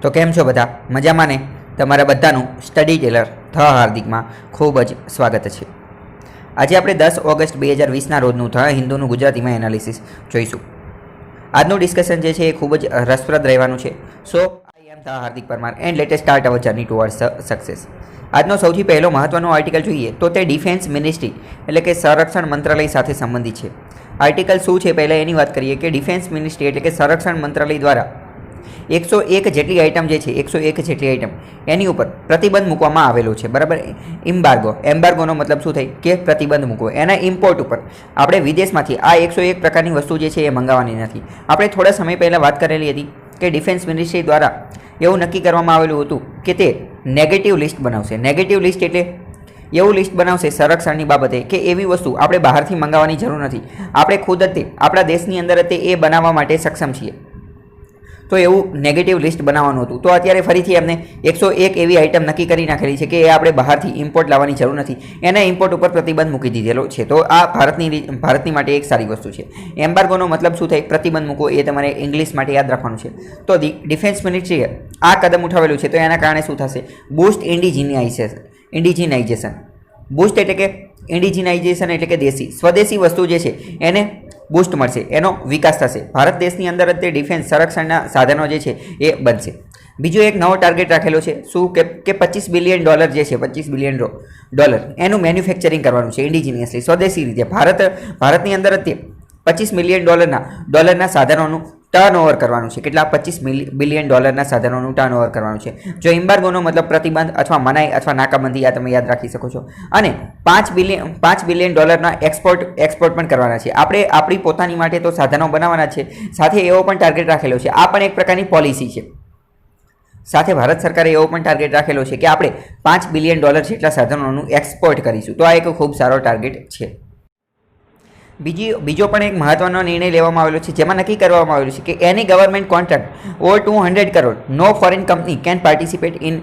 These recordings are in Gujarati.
તો કેમ છો બધા? મજામાં ને? તમારા બધાનું સ્ટડી ટેલર ધ હાર્દિકમાં ખૂબ જ સ્વાગત છે. આજે આપણે 10 ઓગસ્ટ 2020ના રોજનું ધ હિન્દુનું ગુજરાતીમાં એનાલિસિસ જોઈશું. આજનું ડિસ્કશન જે છે એ ખૂબ જ રસપ્રદ રહેવાનું છે. So I am the Hardik Parmar and latest start our journey towards success. આજનો સૌથી પહેલો મહત્વનો આર્ટિકલ જોઈએ તો તે ડિફેન્સ મિનિસ્ટ્રી એટલે કે સંરક્ષણ મંત્રાલય સાથે સંબંધિત છે. આર્ટિકલ શું છે પહેલાં એની વાત કરીએ કે ડિફેન્સ મિનિસ્ટ્રી એટલે કે સંરક્ષણ મંત્રાલય દ્વારા 101 જેટલી આઇટમ જે છે 101 જેટલી આઇટમ એની ઉપર પ્રતિબંધ મૂકવામાં આવેલો છે. બરાબર. એમ્બાર્ગોનો મતલબ શું થાય કે પ્રતિબંધ મૂકવો. એના ઇમ્પોર્ટ ઉપર આપણે વિદેશમાંથી આ 101 પ્રકારની વસ્તુ જે છે એ મંગાવવાની નથી. આપણે થોડા સમય પહેલાં વાત કરેલી હતી કે ડિફેન્સ મિનિસ્ટ્રી દ્વારા એવું નક્કી કરવામાં આવેલું હતું કે તે નેગેટિવ લિસ્ટ બનાવશે. નેગેટિવ લિસ્ટ એટલે એવું લિસ્ટ બનાવશે સંરક્ષણની બાબતે કે એવી વસ્તુ આપણે બહારથી મંગાવવાની જરૂર નથી, આપણે ખુદ જ તે આપણા દેશની અંદર જ તે એ બનાવવા માટે સક્ષમ છીએ. તો એવું નેગેટિવ લિસ્ટ બનાવવાનું હતું. તો અત્યારે ફરીથી એમને 101 એવી આઇટમ નક્કી કરી નાખેલી છે કે એ આપણે બહારથી ઇમ્પોર્ટ લાવવાની જરૂર નથી, એના ઇમ્પોર્ટ ઉપર પ્રતિબંધ મૂકી દીધેલો છે. તો આ ભારતની માટે એક સારી વસ્તુ છે. એમ્બાર્ગોનો મતલબ શું થાય? પ્રતિબંધ મૂકવો. એ તમારે ઇંગ્લિશ માટે યાદ રાખવાનું છે. તો ડિફેન્સ મિનિસ્ટ્રીએ આ કદમ ઉઠાવેલું છે. તો એના કારણે શું થશે? બૂસ્ટ ઇન્ડિજિનાઇઝેશન. બૂસ્ટ એટલે કે ઇન્ડિજિનાઇઝેશન એટલે કે દેશી સ્વદેશી વસ્તુ જે છે એને બૂસ્ટ મળશે, એનો વિકાસ થશે. ભારત દેશની અંદર જ તે ડિફેન્સ સંરક્ષણના સાધનો જે છે એ બનશે. બીજો એક નવો ટાર્ગેટ રાખેલો છે. શું કે $25 બિલિયન જે છે $25 બિલિયન એનું મેન્યુફેક્ચરિંગ કરવાનું છે ઇન્ડિજિનિયસલી, સ્વદેશી રીતે. ભારતની અંદર જ તે $25 બિલિયન ડોલરના સાધનોનું ટર્નઓવર કરવાનું છે. કેટલા? $25 બિલિયન સાધનોનું ટર્નઓવર કરવાનું છે. જો એમ્બાર્ગોનો મતલબ પ્રતિબંધ અથવા મનાઈ અથવા નાકાબંધી, આ તમે યાદ રાખી શકો છો. અને $5 બિલિયન એક્સપોર્ટ પણ કરવાના છે. આપણે આપણી પોતાની માટે તો સાધનો બનાવવાના છે, સાથે એવો પણ ટાર્ગેટ રાખેલો છે. આ પણ એક પ્રકારની પોલિસી છે. સાથે ભારત સરકારે એવો પણ ટાર્ગેટ રાખેલો છે કે આપણે $5 બિલિયન જેટલા સાધનોનું એક્સપોર્ટ કરીશું. તો આ એક ખૂબ સારો ટાર્ગેટ છે. બીજો પણ એક મહત્વનો નિર્ણય લેવામાં આવેલો છે, જેમાં નક્કી કરવામાં આવેલું છે કે any government contract over 200 crore નો foreign company can participate in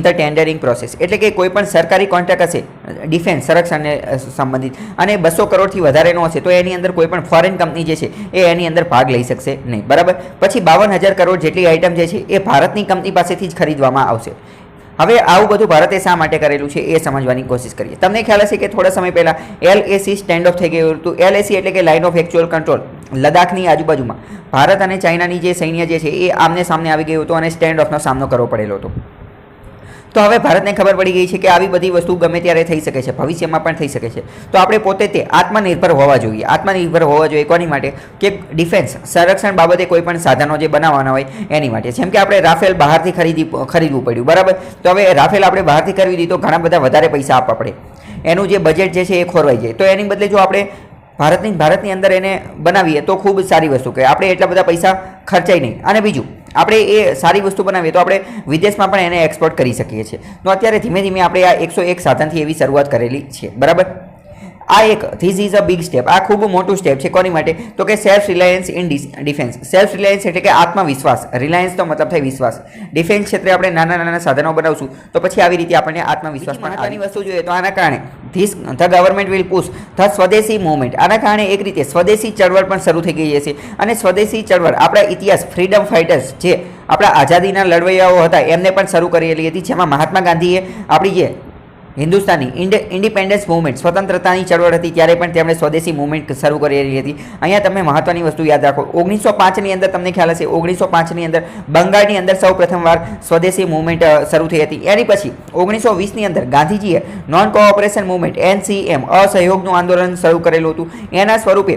the tendering process. એટલે કે કોઈ પણ સરકારી કોન્ટ્રાક્ટ હશે ડિફેન્સ સંરક્ષણને સંબંધિત અને 200 કરોડથી વધારેનો હશે તો એની અંદર કોઈ પણ ફોરેન કંપની જે છે એ એની અંદર ભાગ લઈ શકશે નહીં. બરાબર. પછી 52,000 કરોડ જેટલી આઇટમ જે છે એ ભારતની કંપની પાસેથી જ ખરીદવામાં આવશે. હવે આવું બધું ભારતે શા માટે કરેલું છે એ સમજવાની કોશિશ કરીએ. તમને ખ્યાલ હશે કે થોડા સમય પહેલાં LAC સ્ટેન્ડ ઓફ થઈ ગયું હતું. LAC એટલે કે લાઇન ઓફ એક્ચ્યુઅલ કંટ્રોલ. લદ્દાખની આજુબાજુમાં ભારત અને ચાઇનાની જે સૈન્ય જે છે એ આમને સામને આવી ગયું હતું અને સ્ટેન્ડ ઓફનો સામનો કરવો પડેલો હતો. તો હવે ભારતને ખબર પડી ગઈ છે કે આવી બધી વસ્તુ ગમે ત્યારે થઈ શકે છે, ભવિષ્યમાં પણ થઈ શકે છે. તો આપણે પોતે તે આત્મનિર્ભર હોવા જોઈએ. આત્મનિર્ભર હોવા જોઈએ કોની માટે? કે ડિફેન્સ સંરક્ષણ બાબતે કોઈ પણ સાધનો જે બનાવવાના હોય એની માટે. જેમ કે આપણે રાફેલ બહારથી ખરીદવું પડ્યું. બરાબર. તો હવે રાફેલ આપણે બહારથી ખરીદી તો ઘણા બધા વધારે પૈસા આપવા પડે, એનું જે બજેટ જે છે એ ખોરવાઈ જાય. તો એની બદલે જો આપણે ભારતની અંદર એને બનાવીએ તો ખૂબ સારી વસ્તુ કહેવાય. આપણે એટલા બધા પૈસા ખર્ચાય નહીં. અને બીજું, આપણે એ સારી વસ્તુ બનાવીએ તો આપણે વિદેશમાં પણ એને એક્સપોર્ટ કરી શકીએ છીએ. તો અત્યારે ધીમે ધીમે આપણે આ 101 સાધનથી એવી શરૂઆત કરેલી છે. બરાબર. This is a big step. આ ખૂબ મોટું સ્ટેપ છે. કોની માટે? તો કે self Reliance in defence. Self Reliance એટલે કે આત્મવિશ્વાસ. રિલાયન્સ તો મતલબ થાય વિશ્વાસ. ડિફેન્સ ક્ષેત્રે આપણે નાના સાધનો બનાવશું તો પછી આવી રીતે આપણને આત્મવિશ્વાસ પણ આની વસ્તુ જોઈએ. તો આના કારણે the government will push the સ્વદેશી મૂવમેન્ટ. આના કારણે એક રીતે સ્વદેશી ચળવળ પણ શરૂ થઈ ગઈ હશે. અને સ્વદેશી ચળવળ આપણા ઇતિહાસ ફ્રીડમ ફાઇટર્સ જે આપણા આઝાદીના લડવૈયાઓ હતા એમને પણ શરૂ કરેલી હતી, જેમાં મહાત્મા ગાંધીએ આપણી જે હિન્દુસ્તાની ઇન્ડિપેન્ડન્સ મૂવમેન્ટ સ્વતંત્રતાની ચળવળ હતી ત્યારે પણ તેમણે સ્વદેશી મૂવમેન્ટ શરૂ કરેલી હતી. અહીંયા તમે મહત્વની વસ્તુ યાદ રાખો. 1905ની અંદર તમને ખ્યાલ હશે 1905ની અંદર બંગાળની અંદર સૌ પ્રથમવાર સ્વદેશી મૂવમેન્ટ શરૂ થઈ હતી. એની પછી 1920ની અંદર ગાંધીજીએ નોન કોઓપરેશન મૂવમેન્ટ NCM અસહયોગનું આંદોલન શરૂ કરેલું હતું. એના સ્વરૂપે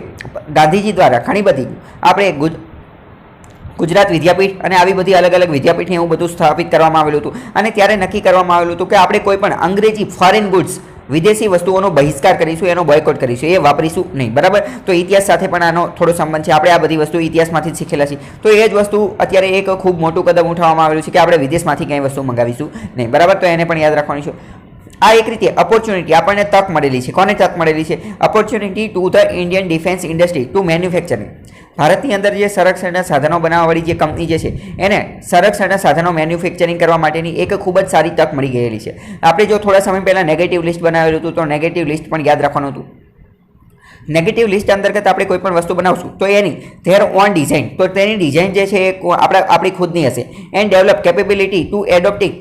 ગાંધીજી દ્વારા ઘણી બધી આપણે ગુજરાત વિદ્યાપીઠ અને આવી બધી અલગ અલગ વિદ્યાપીઠને એવું બધું સ્થાપિત કરવામાં આવેલું હતું. અને ત્યારે નક્કી કરવામાં આવેલું હતું કે આપણે કોઈ પણ અંગ્રેજી ફોરેન ગુડ્સ વિદેશી વસ્તુઓનો બહિષ્કાર કરીશું, એનો બોયકોટ કરીશું, એ વાપરીશું નહીં. બરાબર. તો ઇતિહાસ સાથે પણ આનો થોડો સંબંધ છે. આપણે આ બધી વસ્તુ ઇતિહાસમાંથી જ શીખેલા છીએ. તો એ જ વસ્તુ અત્યારે એક ખૂબ મોટું કદમ ઉઠાવવામાં આવેલું છે કે આપણે વિદેશમાંથી કંઈ વસ્તુ મંગાવીશું નહીં. બરાબર. તો એને પણ યાદ રાખવાની છે. આ એક રીતે ઓપોર્ચ્યુનિટી આપણને તક મળેલી છે. કોને તક મળેલી છે? Opportunity to the Indian defence industry to manufacturing. ભારતની અંદર જે સંરક્ષણના સાધનો બનાવવાવાળી જે કંપની જે છે એને સંરક્ષણના સાધનો મેન્યુફેક્ચરિંગ કરવા માટેની એક ખૂબ જ સારી તક મળી ગયેલી છે. આપણે જો થોડા સમય પહેલાં નેગેટિવ લિસ્ટ બનાવેલું હતું તો નેગેટિવ લિસ્ટ પણ યાદ રાખવાનું હતું. નેગેટિવ લિસ્ટ અંતર્ગત આપણે કોઈ પણ વસ્તુ બનાવશું તો એની ધેર ઓન ડિઝાઇન, તો તેની ડિઝાઇન જે છે એ આપણી ખુદની હશે. And develop capability to adopting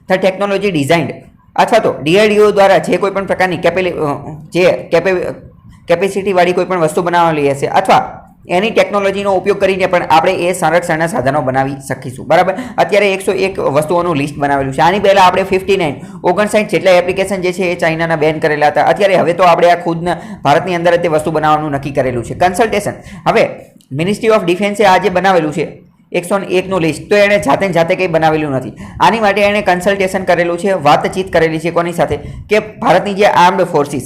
the technology designed, અથવા તો DRDO દ્વારા જે કોઈ પણ પ્રકારની કેપેસિટીવાળી કોઈ પણ વસ્તુ બનાવવાની હશે, અથવા એની ટેકનોલોજીનો ઉપયોગ કરીને પણ આપણે એ સંરક્ષણના સાધનો બનાવી શકીશું. બરાબર, અત્યારે 101 વસ્તુઓનું લિસ્ટ બનાવેલું છે. આની પહેલાં આપણે 59 જેટલા એપ્લિકેશન જે છે એ ચાઇનાના બેન કરેલા હતા. અત્યારે હવે તો આપણે આ ખુદના ભારતની અંદર તે વસ્તુ બનાવવાનું નક્કી કરેલું છે. કન્સલ્ટેશન, હવે મિનિસ્ટ્રી ઓફ ડિફેન્સે આ જે બનાવેલું છે 101નું લિસ્ટ, તો એણે જાતે કંઈ બનાવેલું નથી. આની માટે એણે કન્સલ્ટેશન કરેલું છે, વાતચીત કરેલી છે કોની સાથે, કે ભારતની જે આર્મ્ડ ફોર્સિસ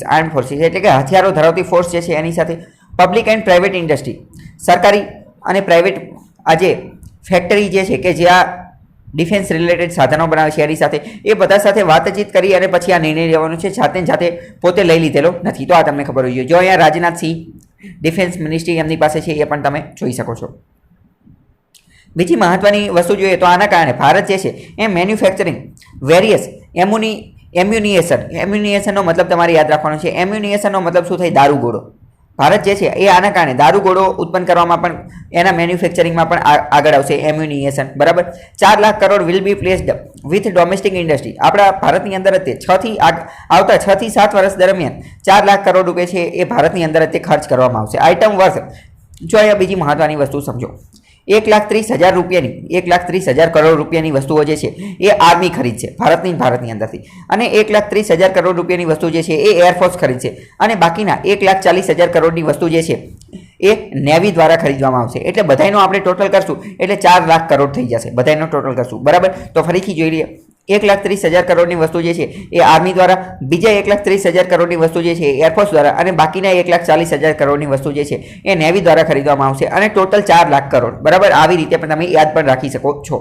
એટલે કે હથિયારો ધરાવતી ફોર્સ જે છે એની સાથે, પબ્લિક એન્ડ પ્રાઇવેટ ઇન્ડસ્ટ્રી, સરકારી અને પ્રાઇવેટ આજે ફેક્ટરી જે છે કે જ્યાં ડિફેન્સ રિલેટેડ સાધનો બનાવે છે એની સાથે, એ બધા સાથે વાતચીત કરી અને પછી આ નિર્ણય લેવાનો છે. જાતે પોતે લઈ લીધેલો નથી. તો આ તમને ખબર હોવી જોઈએ. જો અહીંયા રાજનાથસિંહ ડિફેન્સ મિનિસ્ટ્રી એમની પાસે છે, એ પણ તમે જોઈ શકો છો. બીજી મહત્વની વસ્તુ જોઈએ તો આના કારણે ભારત જે છે એ મેન્યુફેક્ચરિંગ વેરિયસ એમ્યુનિએશનનો મતલબ તમારે યાદ રાખવાનો છે. એમ્યુનિએશનનો મતલબ શું થાય? દારૂગોળો. ભારત જે છે એ આના કારણે દારૂગોળો ઉત્પન્ન કરવામાં પણ એના મેન્યુફેક્ચરિંગમાં પણ આગળ આવશે. એમ્યુનિએશન, બરાબર. 4 lakh crore will be placed with domestic industry. આપણા ભારતની અંદર જ આવતા 6 થી 7 વર્ષ દરમિયાન 4 લાખ કરોડ રૂપિયા છે એ ભારતની અંદર જ તે ખર્ચ કરવામાં આવશે. આઇટમ વર્થ, જો અહીંયા બીજી મહત્વની વસ્તુ સમજો, 1,30,000 રૂપિયાની 1,30,000 કરોડ રૂપિયાની વસ્તુઓ જે છે એ આર્મી ખરીદ છે ભારતની અંદરથી, અને 1,30,000 કરોડ રૂપિયાની વસ્તુ જે છે એ એરફોર્સ ખરીદ છે, અને બાકીના 1,40,000 કરોડની વસ્તુ જે છે એ નેવી દ્વારા ખરીદવામાં આવશે. એટલે બધાનો આપણે ટોટલ કરશું એટલે 4 લાખ કરોડ થઈ જશે. બધાનો ટોટલ કરશું, બરાબર. તો ફરીથી જોઈ લઈએ, 1,30,000 કરોડની વસ્તુ જે છે એ આર્મી દ્વારા, બીજા 1,30,000 કરોડની વસ્તુ જે છે એ એરફોર્સ દ્વારા, અને બાકીના 1,40,000 કરોડની વસ્તુ જે છે એ નેવી દ્વારા ખરીદવામાં આવશે, અને ટોટલ 4 લાખ કરોડ. બરાબર, આવી રીતે પણ તમે યાદ પણ રાખી શકો છો.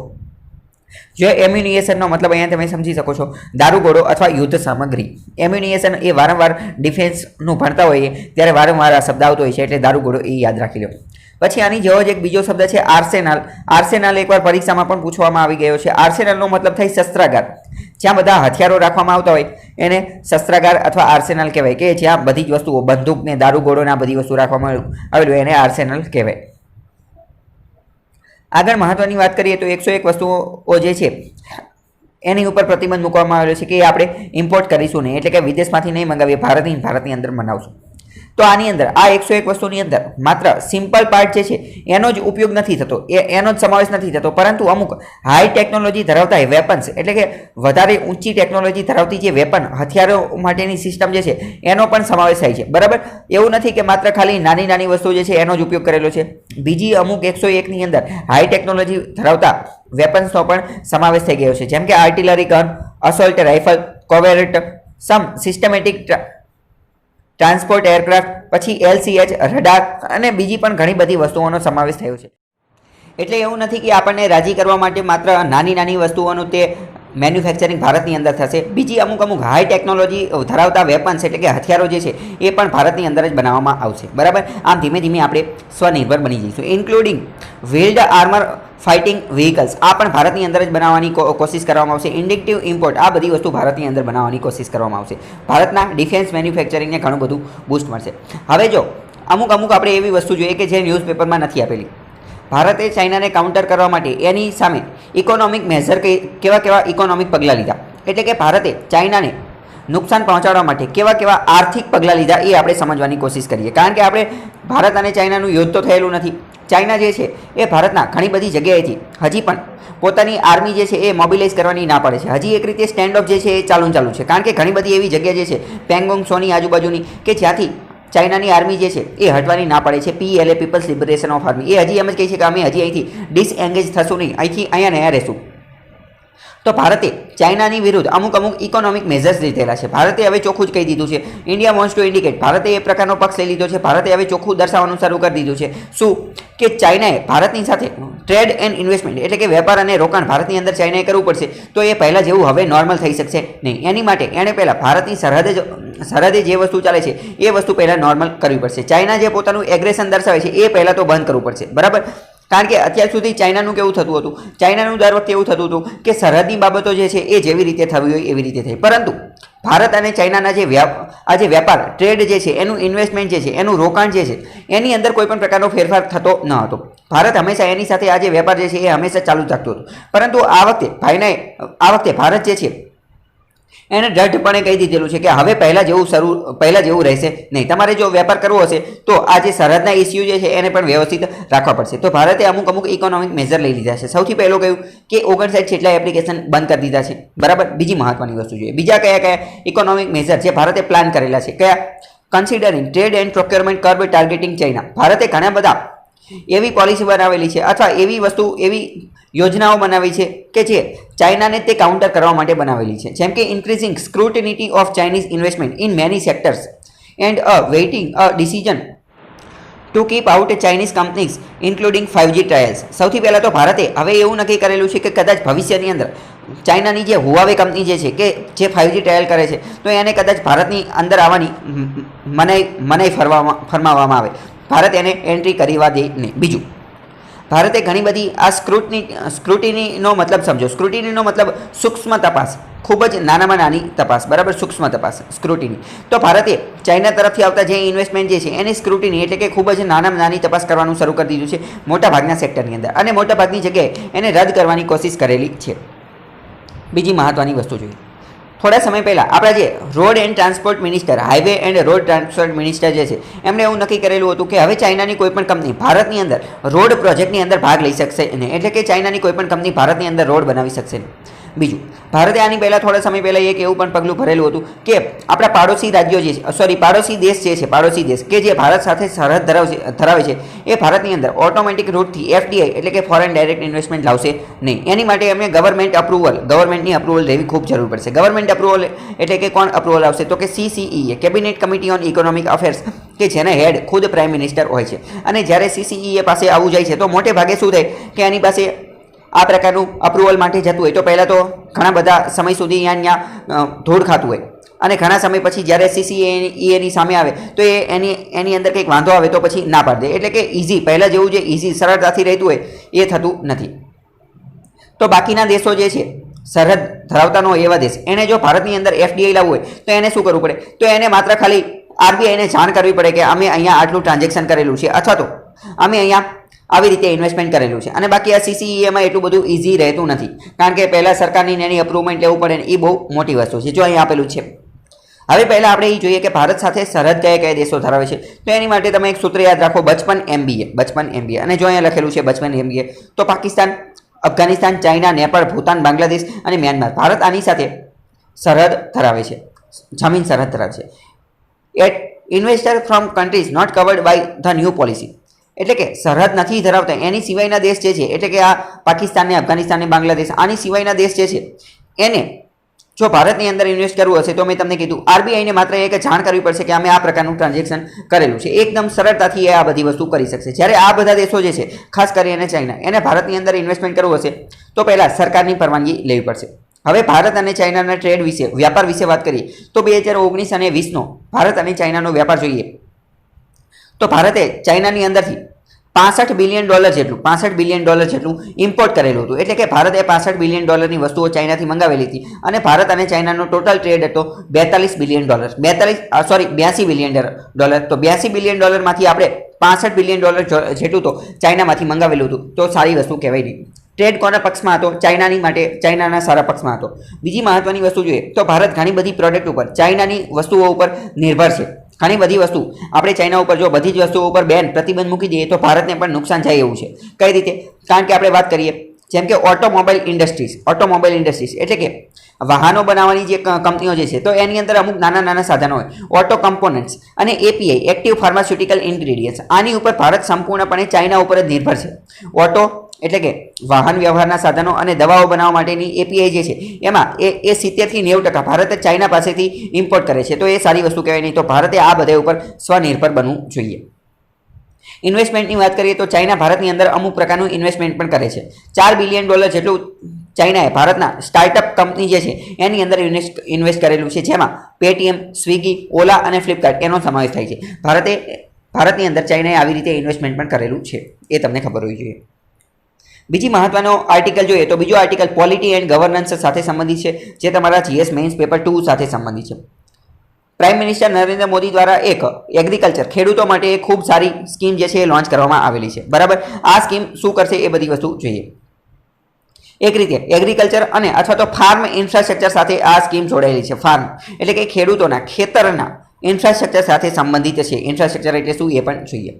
જો એમ્યુનિએશનનો મતલબ અહીંયા તમે સમજી શકો છો, દારૂગોળો અથવા યુદ્ધ સામગ્રી. એમ્યુનિએશન એ વારંવાર ડિફેન્સનું ભણતા હોઈએ ત્યારે વારંવાર આ શબ્દ આવતો હોય છે, એટલે દારૂગોળો એ યાદ રાખી લો. પછી આની જેવો જ એક બીજો શબ્દ છે આર્સેનલ. આર્સેનલ એકવાર પરીક્ષામાં પણ પૂછવામાં આવી ગયો છે. આર્સેનલનો મતલબ થાય શસ્ત્રાગાર. જ્યાં બધા હથિયારો રાખવામાં આવતા હોય એને શસ્ત્રાગાર અથવા આર્સેનલ કહેવાય, કે જ્યાં બધી જ વસ્તુઓ, બંદૂક ને દારૂગોળો ને આ બધી વસ્તુ રાખવામાં આવેલું હોય એને આર્સેનલ કહેવાય. આગળ મહત્વની વાત કરીએ તો 101 વસ્તુઓ જે છે એની ઉપર પ્રતિબંધ મૂકવામાં આવેલો છે કે આપણે ઇમ્પોર્ટ કરીશું નહીં, એટલે કે વિદેશમાંથી નહીં મંગાવીએ, ભારતની અંદર બનાવશું. તો આની અંદર આ 101 વસ્તુની અંદર માત્ર સિમ્પલ પાર્ટ જે છે એનો જ ઉપયોગ નથી થતો, એનો જ સમાવેશ નથી થતો, પરંતુ અમુક હાઈ ટેકનોલોજી ધરાવતા વેપન્સ, એટલે કે વધારે ઊંચી ટેકનોલોજી ધરાવતી જે વેપન, હથિયારો માટેની સિસ્ટમ જે છે એનો પણ સમાવેશ થાય છે. બરાબર, એવું નથી કે માત્ર ખાલી નાની વસ્તુ જે છે એનો જ ઉપયોગ કરેલો છે. બીજી અમુક 101ની અંદર હાઈ ટેકનોલોજી ધરાવતા વેપન્સનો પણ સમાવેશ થઈ ગયો છે, જેમ કે artillery gun, assault rifle, covert, some systematic transport aircraft, પછી LCH, રડાર અને બીજી પણ ઘણી બધી વસ્તુઓનો સમાવેશ થયો છે. એટલે એવું નથી કે આપણને રાજી કરવા માટે માત્ર નાની વસ્તુઓનું તે મેન્યુફેક્ચરિંગ ભારતની અંદર થશે. બીજી અમુક હાઈ ટેકનોલોજી ધરાવતા વેપન્સ એટલે કે હથિયારો જે છે એ પણ ભારતની અંદર જ બનાવવામાં આવશે. બરાબર, આમ ધીમે ધીમે આપણે સ્વનિર્ભર બની જઈશું. ઇન્ક્લુડિંગ વ્હીલ્ડ આર્મર ફાઇટિંગ વ્હીકલ્સ, આ પણ ભારતની અંદર જ બનાવવાની કોશિશ કરવામાં આવશે. ઇન્ડક્ટિવ ઇમ્પોર્ટ, આ બધી વસ્તુ ભારતની અંદર બનાવવાની કોશિશ કરવામાં આવશે. ભારતના ડિફેન્સ મેન્યુફેક્ચરિંગને ઘણું બધું બૂસ્ટ મળશે. હવે જો અમુક આપણે એવી વસ્તુ જોઈએ કે જે ન્યૂઝપેપરમાં નથી આપેલી. ભારતે ચાઇનાને કાઉન્ટર કરવા માટે એની સામે ઇકોનોમિક મેઝર કેવા ઇકોનોમિક પગલાં લીધા, એટલે કે ભારતે ચાઇનાને નુકસાન પહોંચાડવા માટે કેવા આર્થિક પગલાં લીધા એ આપણે સમજવાની કોશિશ કરીએ. કારણ કે આપણે ભારત અને ચાઇનાનું યુદ્ધ તો થયેલું નથી. ચાઇના જે છે એ ભારતના ઘણી બધી જગ્યાએથી હજી પણ પોતાની આર્મી જે છે એ મોબિલાઇઝ કરવાની ના પડે છે. હજી એક રીતે સ્ટેન્ડ ઓફ જે છે એ ચાલુ છે, કારણ કે ઘણી બધી એવી જગ્યા જે છે પેંગોંગ સોની આજુબાજુની કે જ્યાંથી ચાઇનાની આર્મી જે છે એ હટવાની ના પડે છે. PLA people's liberation of army એ હજી એમ જ કહે છે કે અમે હજી અહીંથી ડિસએંગેજ થશું નહીં, અહીંયા ને રહેશું. તો ભારતે ચાઇનાની વિરુદ્ધ અમુક ઇકોનોમિક મેઝર્સ લીધેલા છે. ભારતે હવે ચોખ્ખું જ કહી દીધું છે, ઇન્ડિયા વોન્ટ્સ ટુ ઇન્ડિકેટ, ભારતે એ પ્રકારનો પક્ષ લઈ લીધો છે. ભારતે હવે ચોખ્ખું દર્શાવવાનું શરૂ કરી દીધું છે શું કે ચાઇનાએ ભારતની સાથે ટ્રેડ એન્ડ ઇન્વેસ્ટમેન્ટ એટલે કે વેપાર અને રોકાણ ભારતની અંદર ચાઇનાએ કરવું પડશે. તો એ પહેલાં જેવું હવે નોર્મલ થઈ શકશે નહીં. એની માટે એણે પહેલાં ભારતની સરહદે જે વસ્તુ ચાલે છે એ વસ્તુ પહેલાં નોર્મલ કરવી પડશે. ચાઇના જે પોતાનું એગ્રેશન દર્શાવે છે એ પહેલાં તો બંધ કરવું પડશે. બરાબર, કારણ કે અત્યાર સુધી ચાઇનાનું કેવું થતું હતું, ચાઇનાનું દર વખતે એવું થતું હતું કે સરહદની બાબતો જે છે એ જેવી રીતે થવી હોય એવી રીતે થઈ, પરંતુ ભારત અને ચાઇનાના જે વેપાર ટ્રેડ જે છે એનું ઇન્વેસ્ટમેન્ટ જે છે એનું રોકાણ જે છે એની અંદર કોઈ પણ પ્રકારનો ફેરફાર થતો ન હતો. ભારત હંમેશા એની સાથે આ જે વેપાર જે છે એ હંમેશા ચાલુ જ રાખતું હતું. પરંતુ આ વખતે ભારત જે છે એને દ્રઢપણે કહી દીધેલું છે કે હવે પહેલા જેવું રહેશે નહીં. તમારે જો વેપાર કરવો હશે તો આ જે સરહદના ઇસ્યુ જે છે એને પણ વ્યવસ્થિત રાખવા પડશે. તો ભારતે અમુક ઇકોનોમિક મેજર લઈ લીધા છે. સૌથી પહેલું કહ્યું કે 59 જેટલા એપ્લિકેશન બંધ કરી દીધા છે. બરાબર. બીજી મહત્વની વસ્તુ જોઈએ, બીજા કયા ઇકોનોમિક મેજર જે ભારતે પ્લાન કરેલા છે કયા? Considering trade and procurement kerb targeting China. ભારતે ઘણા બધા એવી પોલિસી બનાવેલી છે અથવા એવી યોજનાઓ બનાવી છે કે જે ચાઇનાને તે કાઉન્ટર કરવા માટે બનાવેલી છે. જેમ કે increasing scrutiny of Chinese investment in many sectors and waiting a decision to keep out Chinese companies including 5G trials. સૌથી પહેલાં તો ભારતે હવે એવું નક્કી કરેલું છે કે કદાચ ભવિષ્યની અંદર ચાઇનાની જે હુઆવે કંપની જે છે કે જે 5G ટ્રાયલ કરે છે તો એને કદાચ ભારતની અંદર આવવાની મનાઈ ફરમાવવામાં આવે. ભારત એને એન્ટ્રી કરવા દે નહીં. બીજું, ભારતે ઘણી બધી આ સ્ક્રુટિનીનો મતલબ સમજો. સ્ક્રુટિનીનો મતલબ સૂક્ષ્મ તપાસ, ખૂબ જ નાનામાં નાની તપાસ. બરાબર. સૂક્ષ્મ તપાસ, સ્ક્રુટિની. તો ભારતે ચાઇના તરફથી આવતા જે ઇન્વેસ્ટમેન્ટ જે છે એની સ્ક્રુટિની એટલે કે ખૂબ જ નાનામાં નાની તપાસ કરવાનું શરૂ કરી દીધું છે મોટાભાગના સેક્ટરની અંદર, અને મોટાભાગની જગ્યાએ એને રદ કરવાની કોશિશ કરેલી છે. બીજી મહત્વની વસ્તુ જોઈએ, થોડા સમય પહેલાં આપણા જે road and transport minister, highway and road transport minister જે છે એમણે એવું નક્કી કરેલું હતું કે હવે ચાઇનાની કોઈ પણ કંપની ભારતની અંદર રોડ પ્રોજેક્ટની અંદર ભાગ લઈ શકશે નહીં. એટલે કે ચાઇનાની કોઈ પણ કંપની ભારતની અંદર રોડ બનાવી શકશે નહીં. બીજું, ભારતે આની પહેલાં થોડા સમય પહેલાં એક એવું પણ પગલું ભરેલું હતું કે આપણા પાડોશી રાજ્યો જે છે પાડોશી દેશ જે છે પાડોશી દેશ કે જે ભારત સાથે સરહદ ધરાવે છે એ ભારતની અંદર ઓટોમેટિક રૂટથી FDI એટલે કે ફોરેન ડાયરેક્ટ ઇન્વેસ્ટમેન્ટ લાવશે નહીં. એની માટે એમને ગવર્મેન્ટની અપ્રુવલ લેવી ખૂબ જરૂર પડશે. ગવર્મેન્ટ અપ્રુવલ એટલે કે કોણ અપ્રુવલ આવશે? તો કે CCEA, cabinet committee on economic affairs, કે જેના હેડ ખુદ પ્રાઇમ મિનિસ્ટર હોય છે. અને જ્યારે CCEA પાસે આવવું જાય છે તો મોટે ભાગે શું થાય કે એની પાસે આ પ્રકારનું અપ્રુવલ માટે જતું હોય તો પહેલાં તો ઘણા બધા સમય સુધી અહીંયા ધૂળ ખાતું હોય, અને ઘણા સમય પછી જ્યારે CCEAની સામે આવે તો એની અંદર કંઈક વાંધો આવે તો પછી ના પાડી દે. એટલે કે ઇઝી, પહેલાં જેવું જે ઇઝી સરળતાથી રહેતું હોય એ થતું નથી. તો બાકીના દેશો જે છે સરહદ ધરાવતા ન હોય એવા દેશ, એને જો ભારતની અંદર FDI લાવવું હોય તો એને શું કરવું પડે? તો એને માત્ર ખાલી RBIને જાણ કરવી પડે કે અમે અહીંયા આટલું ટ્રાન્ઝેક્શન કરેલું છે અથવા તો અમે અહીંયા આવી રીતે ઇન્વેસ્ટમેન્ટ કરેલું છે. અને બાકી આ CCEAમાં એટલું બધું ઇઝી રહેતું નથી, કારણ કે પહેલાં સરકારની એની અપ્રુવમેન્ટ લેવું પડે ને એ બહુ મોટી વસ્તુ છે. જો અહીં આપેલું છે. હવે પહેલાં આપણે એ જોઈએ કે ભારત સાથે સરહદ કયા દેશો ધરાવે છે. તો એની માટે તમે એક સૂત્ર યાદ રાખો, બચપન MBA. અને જો અહીંયા લખેલું છે બચપન MBA, તો પાકિસ્તાન, અફઘાનિસ્તાન, ચાઇના, નેપાળ, ભૂતાન, બાંગ્લાદેશ અને મ્યાનમાર, ભારત આની સાથે સરહદ ધરાવે છે, જમીન સરહદ ધરાવે છે. At investor from countries not covered by the new policy, એટલે કે સરહદ નથી ધરાવતા એની સિવાયના દેશ જે છે, એટલે કે આ પાકિસ્તાનને, અફઘાનિસ્તાનને, બાંગ્લાદેશ, આની સિવાયના દેશ જે છે એને જો ભારતની અંદર ઇન્વેસ્ટ કરવું હશે તો મેં તમને કીધું RBIને માત્ર એક જાણ કરવી પડશે કે અમે આ પ્રકારનું ટ્રાન્ઝેક્શન કરેલું છે. એકદમ સરળતાથી એ આ બધી વસ્તુ કરી શકશે. જ્યારે આ બધા દેશો જે છે, ખાસ કરીને ચાઇના, એને ભારતની અંદર ઇન્વેસ્ટમેન્ટ કરવું હશે તો પહેલાં સરકારની પરવાનગી લેવી પડશે. હવે ભારત અને ચાઇનાના ટ્રેડ વિશે, વ્યાપાર વિશે વાત કરીએ તો 2019 અને 20નો ભારત અને ચાઇનાનો વ્યાપાર જોઈએ તો ભારતે ચાઇનાની અંદરથી $65 બિલિયન જેટલું ઇમ્પોર્ટ કરેલું હતું. એટલે કે ભારતે $65 બિલિયન વસ્તુઓ ચાઇનાથી મંગાવેલી હતી, અને ભારત અને ચાઇનાનો ટોટલ ટ્રેડ હતો $82 બિલિયન. $82 બિલિયન. તો $82 બિલિયન માંથી આપણે $65 બિલિયન જેટલું તો ચાઇનામાંથી મંગાવેલું હતું. તો સારી વસ્તુ કહેવાય નહીં. ટ્રેડ કોના પક્ષમાં હતો? ચાઇનાની માટે, ચાઇનાના સારા પક્ષમાં હતો. બીજી મહત્વની વસ્તુ જોઈએ તો ભારત ઘણી બધી પ્રોડક્ટ ઉપર, ચાઇનાની વસ્તુઓ ઉપર નિર્ભર છે. ઘણી બધી વસ્તુ આપણે ચાઇના ઉપર જો બધી જ વસ્તુઓ ઉપર પ્રતિબંધ મૂકી દઈએ તો ભારતને પણ નુકસાન થાય એવું છે. કઈ રીતે? કારણ કે આપણે વાત કરીએ જેમ કે ઓટોમોબાઈલ ઇન્ડસ્ટ્રીઝ એટલે કે વાહનો બનાવવાની જે કંપનીઓ જે છે તો એની અંદર અમુક નાના સાધનો હોય, ઓટો કમ્પોનન્ટ્સ અને API, એક્ટિવ ફાર્માસ્યુટિકલ ઇન્ગ્રેડિયન્ટ્સ, આની ઉપર ભારત સંપૂર્ણપણે ચાઇના ઉપર જ નિર્ભર છે. ઓટો એટલે કે વાહન વ્યવહારના સાધનો અને દવાઓ બનાવવા માટેની API જે છે એમાં એ 70 થી 90% ભારત ચાઇના પાસેથી ઇમ્પોર્ટ કરે છે. તો એ સારી વસ્તુ કહેવાય નહીં. તો ભારતે આ બધા ઉપર સ્વનિર્ભર બનવું જોઈએ. ઇન્વેસ્ટમેન્ટની વાત કરીએ તો ચાઇના ભારતની અંદર અમુક પ્રકારનું ઇન્વેસ્ટમેન્ટ પણ કરે છે. $4 બિલિયન જેટલું ચાઇનાએ ભારતના સ્ટાર્ટઅપ કંપની જે છે એની અંદર ઇન્વેસ્ટ કરેલું છે, જેમાં પેટીએમ, સ્વિગી, ઓલા અને ફ્લિપકાર્ટ એનો સમાવેશ થાય છે. ભારતની અંદર ચાઇનાએ આવી રીતે ઇન્વેસ્ટમેન્ટ પણ કરેલું છે, એ તમને ખબર હોવી જોઈએ. બીજી મહત્વનો આર્ટિકલ જોઈએ તો બીજો આર્ટિકલ પોલિટી એન્ડ ગવર્નન્સ સાથે સંબંધિત છે, જે તમારા જીએસ મેઇન્સ પેપર 2 સાથે સંબંધિત છે. પ્રાઇમ મિનિસ્ટર નરેન્દ્ર મોદી દ્વારા એક એગ્રીકલ્ચર ખેડૂતો માટે એક ખૂબ સારી સ્કીમ જે છે એ લોન્ચ કરવામાં આવેલી છે. બરાબર, આ સ્કીમ શું કરશે એ બધી વસ્તુ જોઈએ. એક રીતે એગ્રીકલ્ચર અને અથવા તો ફાર્મ ઇન્ફ્રાસ્ટ્રક્ચર સાથે આ સ્કીમ જોડાયેલી છે. ફાર્મ એટલે કે ખેડૂતોના ખેતરના ઇન્ફ્રાસ્ટ્રક્ચર સાથે સંબંધિત છે. ઇન્ફ્રાસ્ટ્રક્ચર એટલે શું એ પણ જોઈએ.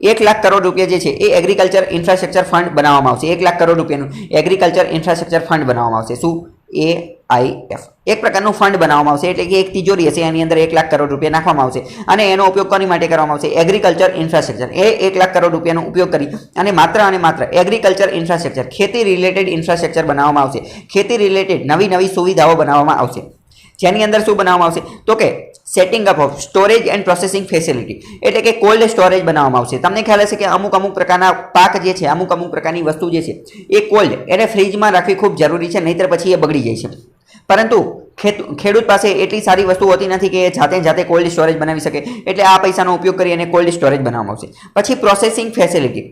1 લાખ કરોડ રૂપિયા જે છે એ એગ્રીકલ્ચર ઇન્ફ્રાસ્ટ્રક્ચર ફંડ બનાવવામાં આવશે. 1 લાખ કરોડ રૂપિયાનું એગ્રીકલ્ચર ઇન્ફ્રાસ્ટ્રક્ચર ફંડ બનાવવામાં આવશે. શું? AIF એક પ્રકારનું ફંડ બનાવવામાં આવશે, એટલે કે એક તિજોરી હશે, એની અંદર 1 લાખ કરોડ રૂપિયા નાખવામાં આવશે અને એનો ઉપયોગ કોની માટે કરવામાં આવશે? Agriculture infrastructure. એ 1 લાખ કરોડ રૂપિયાનો ઉપયોગ કરી અને માત્ર એગ્રીકલ્ચર ઇન્ફ્રાસ્ટ્રક્ચર ખેતી રિલેટેડ ઇન્ફ્રાસ્ટ્રક્ચર બનાવવામાં આવશે. ખેતી રિલેટેડ નવી સુવિધાઓ બનાવવામાં આવશે, જેની અંદર શું બનાવવામાં આવશે તો કે setting up of storage and processing facility, એટલે કે કોલ્ડ સ્ટોરેજ બનાવવામાં આવશે. તમને ખ્યાલ હશે કે અમુક પ્રકારના પાક જે છે, અમુક પ્રકારની વસ્તુ જે છે એ કોલ્ડ એને ફ્રીજમાં રાખવી ખૂબ જરૂરી છે, નહીંતર પછી એ બગડી જાય છે. પરંતુ ખેડૂત પાસે એટલી સારી વસ્તુ હોતી નથી કે જાતે કોલ્ડ સ્ટોરેજ બનાવી શકે, એટલે આ પૈસાનો ઉપયોગ કરી અને કોલ્ડ સ્ટોરેજ બનાવવામાં આવશે. પછી પ્રોસેસિંગ ફેસિલિટી.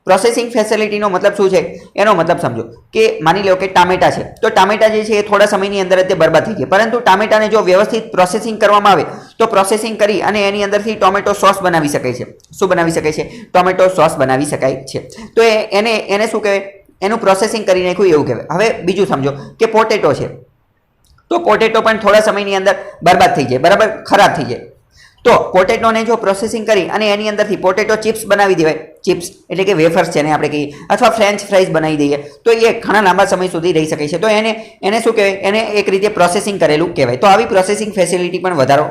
પ્રોસેસિંગ ફેસિલિટીનો મતલબ શું છે? એનો મતલબ સમજો કે માની લો કે ટામેટા છે, તો ટામેટા જે છે એ થોડા સમયની અંદર જ તે બરબાદ થઈ જાય, પરંતુ ટામેટાને જો વ્યવસ્થિત પ્રોસેસિંગ કરવામાં આવે તો પ્રોસેસિંગ કરી અને એની અંદરથી ટોમેટો સોસ બનાવી શકાય છે. શું બનાવી શકાય છે? ટોમેટો સોસ બનાવી શકાય છે. તો એને શું કહેવાય? એનું પ્રોસેસિંગ કરી નાખ્યું એવું કહેવાય. હવે બીજું સમજો કે પોટેટો છે, તો પોટેટો પણ થોડા સમયની અંદર બરબાદ થઈ જાય, બરાબર, ખરાબ થઈ જાય. તો પોટેટોને જો પ્રોસેસિંગ કરી અને એની અંદરથી પોટેટો ચિપ્સ બનાવી દેવાય, ચિપ્સ એટલે કે વેફર્સ જેને આપણે કહીએ, અથવા ફ્રેન્ચ ફ્રાઈઝ બનાવી દઈએ, તો એ ઘણા લાંબા સમય સુધી રહી શકે છે. તો એને શું કહેવાય? એને એક રીતે પ્રોસેસિંગ કરેલું કહેવાય. તો આવી પ્રોસેસિંગ ફેસિલિટી પણ વધારો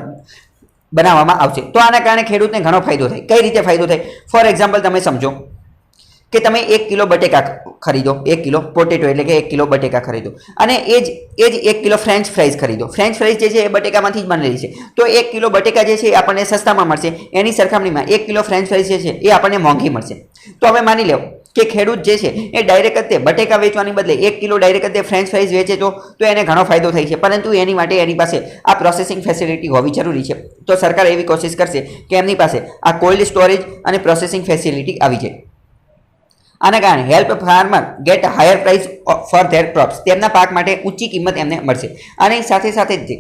બનાવવામાં આવશે. તો આના કારણે ખેડૂતને ઘણો ફાયદો થાય. કઈ રીતે ફાયદો થાય? ફોર એક્ઝામ્પલ તમે સમજો કે તમે 1 કિલો બટેકા ખરીદો, 1 કિલો પોટેટો એટલે કે 1 કિલો બટેકા ખરીદો, અને એ જ 1 કિલો ફ્રેન્ચ ફ્રાઈઝ ખરીદો. ફ્રેન્ચ ફ્રાઈઝ જે છે એ બટેકામાંથી જ બનેલી છે, તો 1 કિલો બટેકા જે છે એ આપણને સસ્તામાં મળશે, એની સરખામણીમાં 1 કિલો ફ્રેન્ચ ફ્રાઈઝ જે છે એ આપણને મોંઘી મળશે. તો હવે માની લો કે ખેડૂત જે છે એ ડાયરેક્ટ જ તે બટેકા વેચવાની બદલે 1 કિલો ડાયરેક્ટ જ તે ફ્રેન્ચ ફ્રાઈઝ વેચે તો એને ઘણો ફાયદો થાય છે, પરંતુ એની માટે એની પાસે આ પ્રોસેસિંગ ફેસિલિટી હોવી જરૂરી છે. તો સરકાર એવી કોશિશ કરશે કે એમની પાસે આ કોલ્ડ સ્ટોરેજ અને પ્રોસેસિંગ ફેસિલિટી આવી જાય. આના કારણે help farmer get higher price for their crops, તેમના પાક માટે ઊંચી કિંમત એમને મળશે. અને સાથે સાથે જ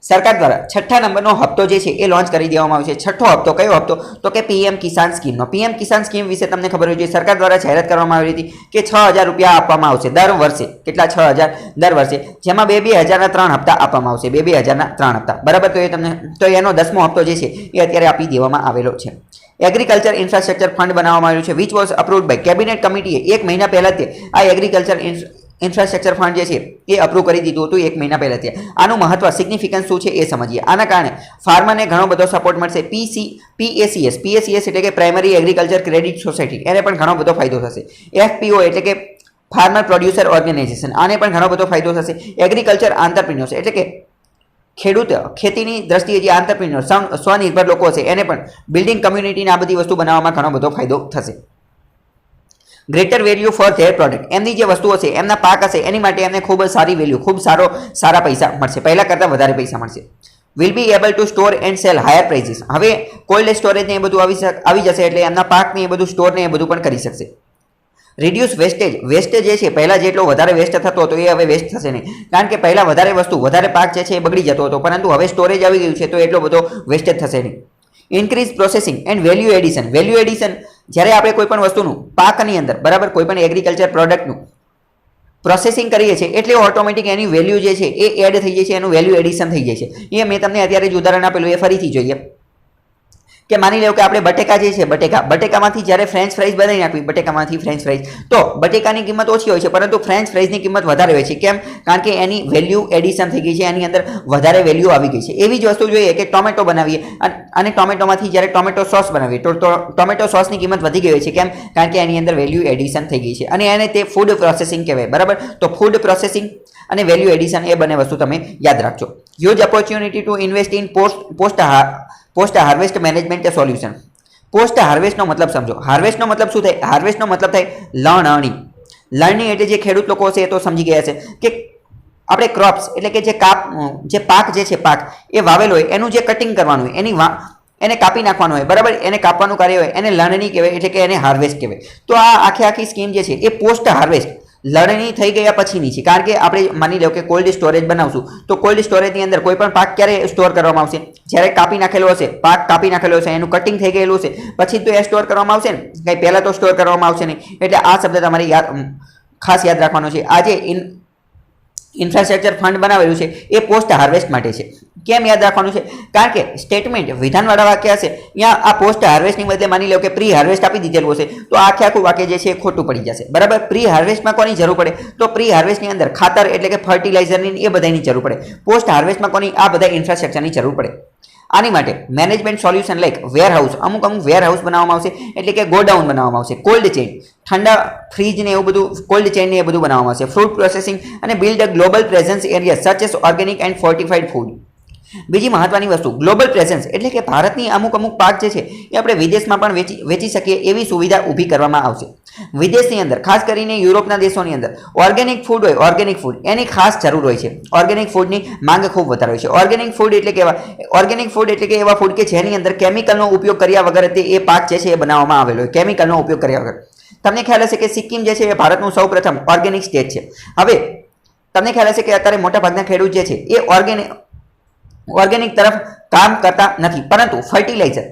સરકાર દ્વારા 6થા નંબરનો હપ્તો જે છે એ લોન્ચ કરી દેવામાં આવ્યો છે. 6થો હપ્તો કયો હપ્તો? તો કે PM કિસાન સ્કીમનો. PM કિસાન સ્કીમ વિશે તમને ખબર હોય છે, સરકાર દ્વારા જાહેરાત કરવામાં આવી હતી કે 6,000 રૂપિયા આપવામાં આવશે દર વર્ષે. કેટલા? 6,000 દર વર્ષે, જેમાં 2,000ના 3 હપ્તા આપવામાં આવશે. 2,000ના 3 હપ્તા, બરાબર. તો એનો 10મો હપ્તો જે છે એ અત્યારે આપી દેવામાં આવેલો છે. એગ્રીકલ્ચર ઇન્ફ્રાસ્ટ્રક્ચર ફંડ બનાવવામાં આવ્યું છે, which was approved by cabinet કમિટીએ 1 મહિના પહેલા તે આ એગ્રીકલ્ચર ઇન્ફ્રાસ્ટ્રક્ચર ફંડ જે છે એ અપ્રૂવ કરી દીધું હતું 1 મહિના પહેલાથી. આનું મહત્વ, સિગ્નિફિકન્સ શું છે એ સમજીએ. આના કારણે ફાર્મરને ઘણો બધો સપોર્ટ મળશે. PACS એટલે કે પ્રાઇમરી એગ્રીકલ્ચર ક્રેડિટ સોસાયટી, એને પણ ઘણો બધો ફાયદો થશે. FPO એટલે કે ફાર્મર પ્રોડ્યુસર ઓર્ગેનાઇઝેશન, આને પણ ઘણો બધો ફાયદો થશે. એગ્રીકલ્ચર આંતરપ્રિન્યોર્સ એટલે કે ખેતીની દ્રષ્ટિએ જે આંતરપ્રિન્યોર સ્વનિર્ભર લોકો છે એને પણ બિલ્ડિંગ કમ્યુનિટીને આ બધી વસ્તુ બનાવવામાં ઘણો બધો ફાયદો થશે. Greater value for there product, એમની જે વસ્તુઓ છે, એમના પાક હશે, એની માટે એમને ખૂબ સારી વેલ્યુ, ખૂબ સારા પૈસા મળશે, પહેલાં કરતાં વધારે પૈસા મળશે. Will be able to store and cell higher prices, હવે કોલ્ડ સ્ટોરેજ ને એ બધું આવી જશે, એટલે એમના પાકને એ બધું સ્ટોર ને એ બધું પણ કરી શકશે. રિડ્યુસ વેસ્ટેજ જે છે, પહેલાં જેટલો વધારે વેસ્ટ થતો હતો એ હવે વેસ્ટ થશે નહીં, કારણ કે પહેલાં વધારે પાક જે છે એ બગડી જતો હતો, પરંતુ હવે સ્ટોરેજ આવી ગયું છે તો એટલો બધો વેસ્ટેજ થશે નહીં. Increase processing and value addition, જ્યારે આપણે કોઈ પણ વસ્તુનું પાકની અંદર, બરાબર, કોઈ પણ એગ્રીકલ્ચર પ્રોડક્ટનું પ્રોસેસિંગ કરીએ છીએ એટલે ઓટોમેટિક એની વેલ્યુ જે છે એ એડ થઈ જાય છે, એનું વેલ્યુ એડિશન થઈ જાય છે. એ મેં તમને અત્યારે જ ઉદાહરણ આપેલું, એ ફરીથી જોઈએ કે માની લો કે આપણે બટેકા જે છે, બટેકામાંથી જ્યારે ફ્રેન્ચ ફ્રાઈઝ બનાવી નાખવી, બટેકામાંથી ફ્રેન્ચ ફ્રાઈઝ, તો બટેકાની કિંમત ઓછી હોય છે, પરંતુ ફ્રેન્ચ ફ્રાઈઝની કિંમત વધારે હોય છે. કેમ? કારણ કે એની વેલ્યુ એડિશન થઈ ગઈ છે, એની અંદર વધારે વેલ્યુ આવી ગઈ છે. એવી જ વસ્તુ જોઈએ કે ટોમેટો બનાવીએ અને ટોમેટોમાંથી જ્યારે ટોમેટો સોસ બનાવીએ તો ટોમેટો સોસની કિંમત વધી ગઈ હોય છે. કેમ? કારણ કે એની અંદર વેલ્યુ એડિશન થઈ ગઈ છે, અને એને તે ફૂડ પ્રોસેસિંગ કહેવાય, બરાબર. તો ફૂડ પ્રોસેસિંગ અને વેલ્યુ એડિશન, એ બંને વસ્તુ તમે યાદ રાખજો. Huge opportunity to invest in post harvest management solution. Post હાર્વેસ્ટનો મતલબ સમજો. હાર્વેસ્ટનો મતલબ શું થાય? હાર્વેસ્ટનો મતલબ થાય લણણી એટલે જે ખેડૂત લોકો છે એ તો સમજી ગયા છે કે આપણે ક્રોપ્સ એટલે કે જે પાક જે છે, પાક એ વાવેલો હોય એનું જે કટિંગ કરવાનું હોય, એને કાપી નાખવાનો હોય, બરાબર, એને કાપવાનું કાર્ય હોય, એને લણણી કહેવાય, એટલે કે એને હાર્વેસ્ટ કહેવાય. તો આ આખી સ્કીમ જે છે એ પોસ્ટ હાર્વેસ્ટ લણણી થઈ ગયા પછીની છે. કારણ કે આપણે માની લો કે કોલ્ડ સ્ટોરેજ બનાવશું, તો કોલ્ડ સ્ટોરેજની અંદર કોઈ પણ પાક ક્યારે સ્ટોર કરવામાં આવશે? જ્યારે કાપી નાખેલો હશે, પાક કાપી નાખેલો હશે, એનું કટિંગ થઈ ગયેલું હશે, પછી તો એ સ્ટોર કરવામાં આવશે ને, કંઈ પહેલાં તો સ્ટોર કરવામાં આવશે નહીં. એટલે આ શબ્દ તમારે ખાસ યાદ રાખવાનો છે. આજે ઇન્ફ્રાસ્ટ્રક્ચર ફંડ બનાવેલું છે એ પોસ્ટ હાર્વેસ્ટ માટે છે. કેમ યાદ રાખવાનું છે? કારણ કે સ્ટેટમેન્ટ વિધાનવાળા વાક્ય હશે, ત્યાં આ પોસ્ટ હાર્વેસ્ટની બદલે માની લો કે પ્રી હાર્વેસ્ટ આપી દીધેલું હશે, તો આખું વાક્ય જે છે એ ખોટું પડી જશે, બરાબર. પ્રી હાર્વેસ્ટમાં કોની જરૂર પડે? તો પ્રી હાર્વેસ્ટની અંદર ખાતર એટલે કે ફર્ટિલાઇઝરની એ બધાની જરૂર પડે. પોસ્ટ હાર્વેસ્ટમાં કોની? આ બધા ઇન્ફ્રાસ્ટ્રક્ચરની જરૂર પડે. આની માટે મેનેજમેન્ટ સોલ્યુશન લાઈક વેરહાઉસ, અમુક વેરહાઉસ બનાવવામાં આવશે, એટલે કે ગોડાઉન બનાવવામાં આવશે, કોલ્ડ ચેઇન, ઠંડા ફ્રીજ ને એવું બધું, કોલ્ડ ચેઇન ને એ બધું બનાવવામાં આવશે, ફ્રૂટ પ્રોસેસિંગ અને build a global presence area such as organic and fortified food. બીજી મહત્વની વસ્તુ ગ્લોબલ પ્રેઝન્સ, એટલે કે ભારતની અમુક પાક જે છે એ આપણે વિદેશમાં પણ વેચી શકીએ એવી સુવિધા ઊભી કરવામાં આવશે. વિદેશની અંદર ખાસ કરીને યુરોપના દેશોની અંદર ઓર્ગેનિક ફૂડ હોય, ઓર્ગેનિક ફૂડ એની ખાસ જરૂર હોય છે. ઓર્ગેનિક ફૂડની માંગ ખૂબ વધારે હોય છે. ઓર્ગેનિક ફૂડ એટલે કે ઓર્ગેનિક ફૂડ એટલે કે એવા ફૂડ કે જેની અંદર કેમિકલનો ઉપયોગ કર્યા વગર એ પાક જે છે એ બનાવવામાં આવેલો હોય, કેમિકલનો ઉપયોગ કર્યા વગર. તમને ખ્યાલ હશે કે સિક્કિમ જે છે એ ભારતનું સૌપ્રથમ ઓર્ગેનિક સ્ટેટ છે. હવે તમને ખ્યાલ હશે કે અત્યારે મોટાભાગના ખેડૂત જે છે એ ઓર્ગેનિક તરફ કામ કરતા નથી, પરંતુ ફર્ટિલાઇઝર,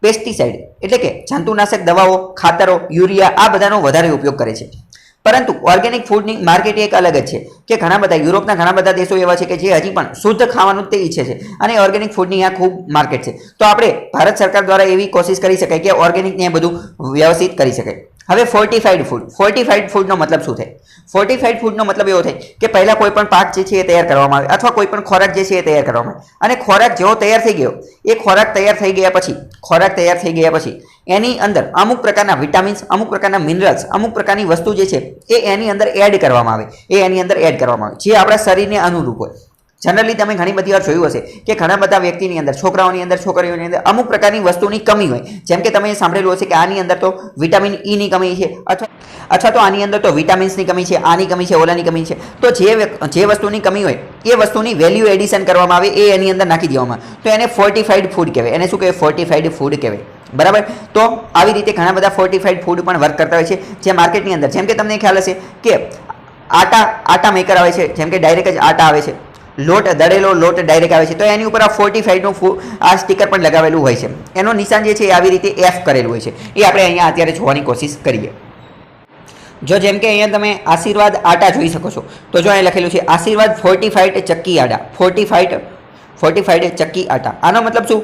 પેસ્ટિસાઇડ એટલે કે જંતુનાશક દવાઓ, ખાતરો, યુરિયા આ બધાનો વધારે ઉપયોગ કરે છે. પરંતુ ઓર્ગેનિક ફૂડની માર્કેટ એક અલગ જ છે કે ઘણા બધા યુરોપના ઘણા બધા દેશો એવા છે કે જે હજી પણ શુદ્ધ ખાવાનું તે ઈચ્છે છે અને ઓર્ગેનિક ફૂડની આ ખૂબ માર્કેટ છે. તો આપણે ભારત સરકાર દ્વારા એવી કોશિશ કરી શકાય કે ઓર્ગેનિકને બધું વ્યવસ્થિત કરી શકાય. હવે ફોર્ટિફાઈડ ફૂડ, ફોર્ટિફાઈડ ફૂડનો મતલબ શું થાય? ફોર્ટિફાઈડ ફૂડનો મતલબ એવો થાય કે પહેલા કોઈ પણ પાક જે છે એ તૈયાર કરવામાં આવે અથવા કોઈ પણ ખોરાક જે છે એ તૈયાર કરવામાં આવે, અને ખોરાક જેવો તૈયાર થઈ ગયો, એ ખોરાક તૈયાર થઈ ગયા પછી એની અંદર અમુક પ્રકારના વિટામિન્સ, અમુક પ્રકારના મિનરલ્સ, અમુક પ્રકારની વસ્તુ જે છે એ એની અંદર એડ કરવામાં આવે, જે આપણા શરીરને અનુરૂપ હોય. જનરલી તમે ઘણી બધી વાર જોયું હશે કે ઘણા બધા વ્યક્તિની અંદર, છોકરાઓની અંદર, છોકરીઓની અંદર અમુક પ્રકારની વસ્તુની કમી હોય. જેમ કે તમે સાંભળેલું હશે કે આની અંદર તો વિટામિન ઈની કમી છે, અથવા તો આની અંદર તો વિટામિન્સની કમી છે, આની કમી છે, ઓલાની કમી છે. તો જે વસ્તુની કમી હોય એ વસ્તુની વેલ્યુ એડિશન કરવામાં આવે, એ એની અંદર નાખી દેવામાં આવે, તો એને ફોર્ટિફાઈડ ફૂડ કહેવાય. એને શું કહેવાય? ફોર્ટિફાઈડ ફૂડ કહેવાય, બરાબર. તો આવી રીતે ઘણા બધા ફોર્ટિફાઈડ ફૂડ પણ વર્ક કરતા હોય છે જે માર્કેટની અંદર, જેમ કે તમને ખ્યાલ હશે કે આટા મેકર આવે છે, જેમ કે ડાયરેક્ટ જ આટા આવે છે, લોટ, દળેલો લોટ ડાયરેક્ટ આવે છે, તો એની ઉપર આ ફોર્ટિફાઈડનું આ સ્ટીકર પણ લગાવેલું હોય છે. એનો નિશાન જે છે એ આવી રીતે એફ કરેલું હોય છે. એ આપણે અહીંયા અત્યારે જોવાની કોશિશ કરીએ. જો જેમ કે અહીંયા તમે આશીર્વાદ આટા જોઈ શકો છો, તો જો અહીં લખેલું છે આશીર્વાદ ફોર્ટિફાઈડ ચક્કી આટા, ફોર્ટિફાઈડ ચક્કી આટા. આનો મતલબ શું?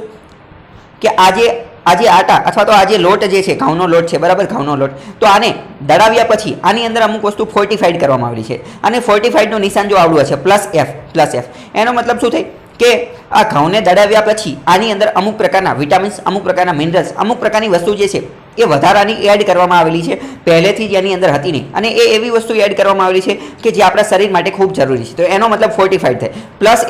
કે આજે આટા અથવા તો આજે લોટ જે છે, ઘઉંનો લોટ છે, બરાબર, ઘઉંનો લોટ, તો આને દળાવ્યા પછી આની અંદર અમુક વસ્તુ ફોર્ટિફાઈડ કરવામાં આવેલી છે, અને ફોર્ટિફાઈડનું નિશાન જો આવડું હશે +F. એનો મતલબ શું થાય કે આ ઘઉંને દળાવ્યા પછી આની અંદર અમુક પ્રકારના વિટામિન્સ, અમુક પ્રકારના મિનરલ્સ, અમુક પ્રકારની વસ્તુ જે છે એ વધારાની એડ કરવામાં આવેલી છે, પહેલેથી જ એની અંદર હતી નહીં, અને એ એવી વસ્તુ એડ કરવામાં આવેલી છે કે જે આપણા શરીર માટે ખૂબ જરૂરી છે. તો એનો મતલબ ફોર્ટિફાઈડ થાય.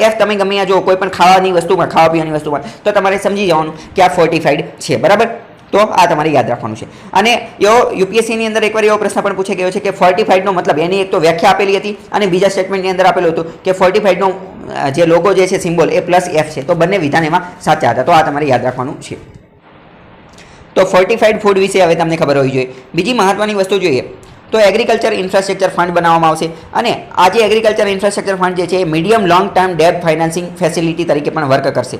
+F તમે ગમે ત્યાં જો કોઈ પણ ખાવાની વસ્તુમાં, ખાવા પીવાની વસ્તુમાં, તો તમારે સમજી જવાનું કે આ ફોર્ટિફાઈડ છે, બરાબર. તો આ તમારે યાદ રાખવાનું છે. અને એવો યુપીએસસીની અંદર એકવાર એવો પ્રશ્ન પણ પૂછાઈ ગયો છે કે ફોર્ટિફાઈડનો મતલબ, એની એક તો વ્યાખ્યા આપેલી હતી અને બીજા સ્ટેટમેન્ટની અંદર આપેલું હતું કે ફોર્ટિફાઈડનો જે લોગો જે છે, સિમ્બોલ, એ +F છે. તો બંને વિધાન એમાં સાચા હતા. તો આ તમારે યાદ રાખવાનું છે. તો ફોર્ટિફાઈડ ફૂડ વિશે હવે તમને ખબર હોવી જોઈએ. બીજી મહત્વની વસ્તુ જોઈએ તો એગ્રીકલ્ચર ઇન્ફ્રાસ્ટ્રક્ચર ફંડ બનાવવામાં આવશે, અને આ જે એગ્રીકલ્ચર ઇન્ફ્રાસ્ટ્રક્ચર ફંડ જે છે એ medium long term debt financing facility તરીકે પણ વર્ક કરશે.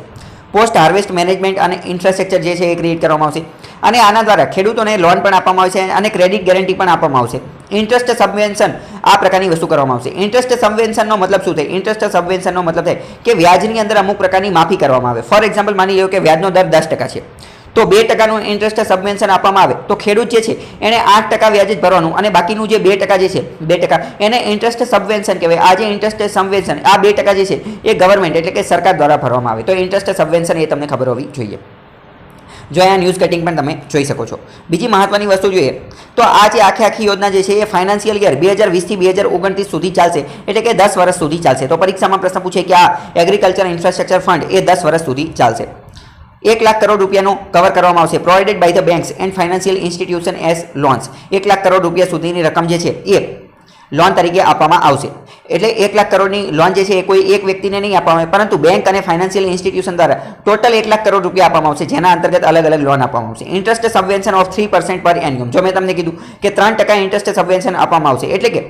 પોસ્ટ હાર્વેસ્ટ મેનેજમેન્ટ અને ઇન્ફ્રાસ્ટ્રક્ચર જે છે એ ક્રિએટ કરવામાં આવશે, અને આના દ્વારા ખેડૂતોને લોન પણ આપવામાં આવશે અને ક્રેડિટ ગેરંટી પણ આપવામાં આવશે. ઇન્ટરેસ્ટ સબવેન્શન, આ પ્રકારની વસ્તુ કરવામાં આવશે. ઇન્ટરેસ્ટ સબવેન્શનનો મતલબ શું થાય? ઇન્ટરેસ્ટ સબવેન્શનનો મતલબ થાય કે વ્યાજની અંદર અમુક પ્રકારની માફી કરવામાં આવે. ફોર એક્ઝામ્પલ, માની લો કે વ્યાજનો દર 10% છે, તો 2%નું ઇન્ટરેસ્ટ સબવેન્શન આપવામાં આવે, તો ખેડૂત જે છે એને 8% વ્યાજ જ ભરવાનું, અને બાકીનું જે 2% જે છે, 2% એને ઇન્ટરેસ્ટ સબવેન્શન કહેવાય. આ જે ઇન્ટરેસ્ટ સબવેન્શન, આ 2% જે છે એ ગવર્મેન્ટ એટલે કે સરકાર દ્વારા ભરવામાં આવે. તો ઇન્ટરેસ્ટ સબવેન્શન એ તમને ખબર હોવી જોઈએ. જો અહીંયા ન્યૂઝ કટિંગ પણ તમે જોઈ શકો છો. બીજી મહત્વની વસ્તુ જોઈએ તો આ જે આખી યોજના જે છે એ ફાઇનાન્શિયલ યર 2020 થી 2029 સુધી ચાલશે, એટલે કે 10 વર્ષ સુધી ચાલશે. તો પરીક્ષામાં પ્રશ્ન પૂછે કે આ એગ્રીકલ્ચર ઇન્ફ્રાસ્ટ્રક્ચર ફંડ એ 10 વર્ષ સુધી ચાલશે. 1 લાખ કરોડ રૂપિયાનું કવર કરવામાં આવશે. Provided by the banks and financial institution as loans. 1 lakh crore રૂપિયા સુધીની રકમ જે છે એ લોન તરીકે આપવામાં આવશે. એટલે 1 લાખ કરોડની લોન જે છે એ કોઈ એક વ્યક્તિને નહીં આપવામાં આવે, પરંતુ બેંક અને ફાઇનાન્શિયલ ઇન્સ્ટિટ્યુશન દ્વારા ટોટલ 1 લાખ કરોડ રૂપિયા આપવામાં આવશે, જેના અંતર્ગત અલગ અલગ લોન આપવામાં આવશે. ઇન્ટરેસ્ટ સબવેન્શન ઓફ 3% પર એન્યુમ. જો મેં તમને કીધું કે 3% ઇન્ટરેસ્ટ સબવેન્શન આપવામાં આવશે, એટલે કે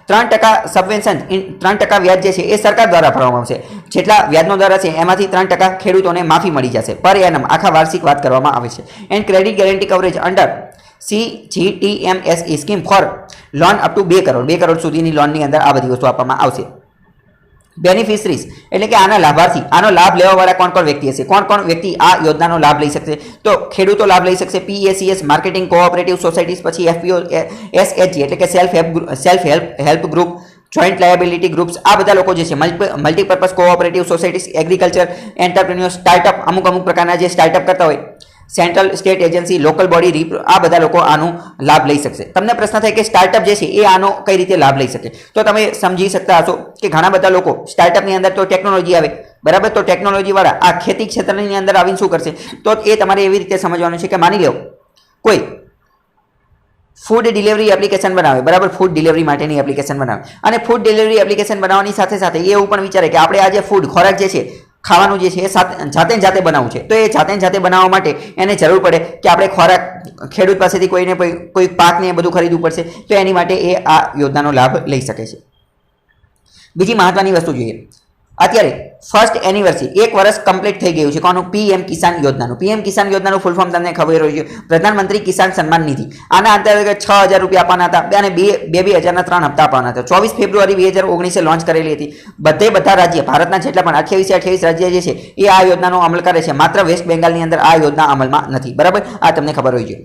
3% સબવેન્શન 3% વ્યાજ જે છે એ સરકાર દ્વારા ભરવામાં આવશે. જેટલા વ્યાજનો દર હશે એમાંથી 3% ખેડૂતોને માફી મળી જશે પર એનમ. આખા વાર્ષિક વાત કરવામાં આવે છે. And credit guarantee coverage under CGTMSE scheme for loan up to 2 crore. 2 crore સુધીની લોનની અંદર આ બધી વસ્તુ આપવામાં આવશે. બેનિફિશરીઝ એટલે કે આના લાભાર્થી, આનો લાભ લેવાવાળા કોણ કોણ વ્યક્તિ હશે, કોણ કોણ વ્યક્તિ આ યોજનાનો લાભ લઈ શકશે? તો ખેડૂતો લાભ લઈ શકશે, PACS માર્કેટિંગ કોઓપરેટિવ સોસાયટીઝ, પછી FPO SHG એટલે કે self help group, joint liability groups, આ બધા લોકો જે છે multipurpose cooperative societies, agriculture entrepreneur, startup, અમુક પ્રકારના જે સ્ટાર્ટઅપ કરતા હોય, central state agency, local body, આ બધા લોકો આનો લાભ લઈ શકશે. તમને પ્રશ્ન થાય કે સ્ટાર્ટઅપ જે છે એ આનો કઈ રીતે લાભ લઈ શકે, તો તમે સમજી શકતા હશો કે ઘણા બધા લોકો સ્ટાર્ટઅપની અંદર તો ટેકનોલોજી આવે, બરાબર, તો ટેકનોલોજી વાળા આ ખેતી ક્ષેત્રની અંદર આવીને શું કરશે, તો એ તમારે એવી રીતે સમજવાનું છે કે માની લો કોઈ ફૂડ ડિલિવરી એપ્લિકેશન બનાવે, બરાબર, ફૂડ ડિલિવરી માટેની એપ્લિકેશન બનાવે, અને ફૂડ ડિલિવરી એપ્લિકેશન બનાવવાની સાથે સાથે એ એવું પણ વિચારે કે આપણે આ જે ફૂડ ખોરાક જે છે ખાવાનું જે છે એ જાતે બનાવવું છે, તો એ જાતે બનાવવા માટે એને જરૂર પડે કે આપણે ખોરાક ખેડૂત પાસેથી કોઈ પાકને એ બધું ખરીદવું પડશે, તો એની માટે એ આ યોજનાનો લાભ લઈ શકે છે. બીજી મહત્વની વસ્તુ જોઈએ, અત્યારે ફર્સ્ટ એનિવર્સરી 1 વર્ષ કમ્પ્લીટ થઈ ગયું છે કોનું? PM કિસાન યોજનાનું. PM કિસાન યોજનાનું ફૂલ ફોર્મ તમને ખબર હોય છે, પ્રધાનમંત્રી કિસાન સન્માન નિધિ. આના અંતર્ગત 6,000 રૂપિયા આપવાના હતા અને 2,000ના 3 હપ્તા આપવાના હતા. 24 ફેબ્રુઆરી 2019 લોન્ચ કરેલી હતી. બધા રાજ્ય, ભારતના જેટલા પણ 28 રાજ્ય જે છે એ આ યોજનાનો અમલ કરે છે. માત્ર વેસ્ટ બેંગાલની અંદર આ યોજના અમલમાં નથી, બરાબર, આ તમને ખબર હોય છે.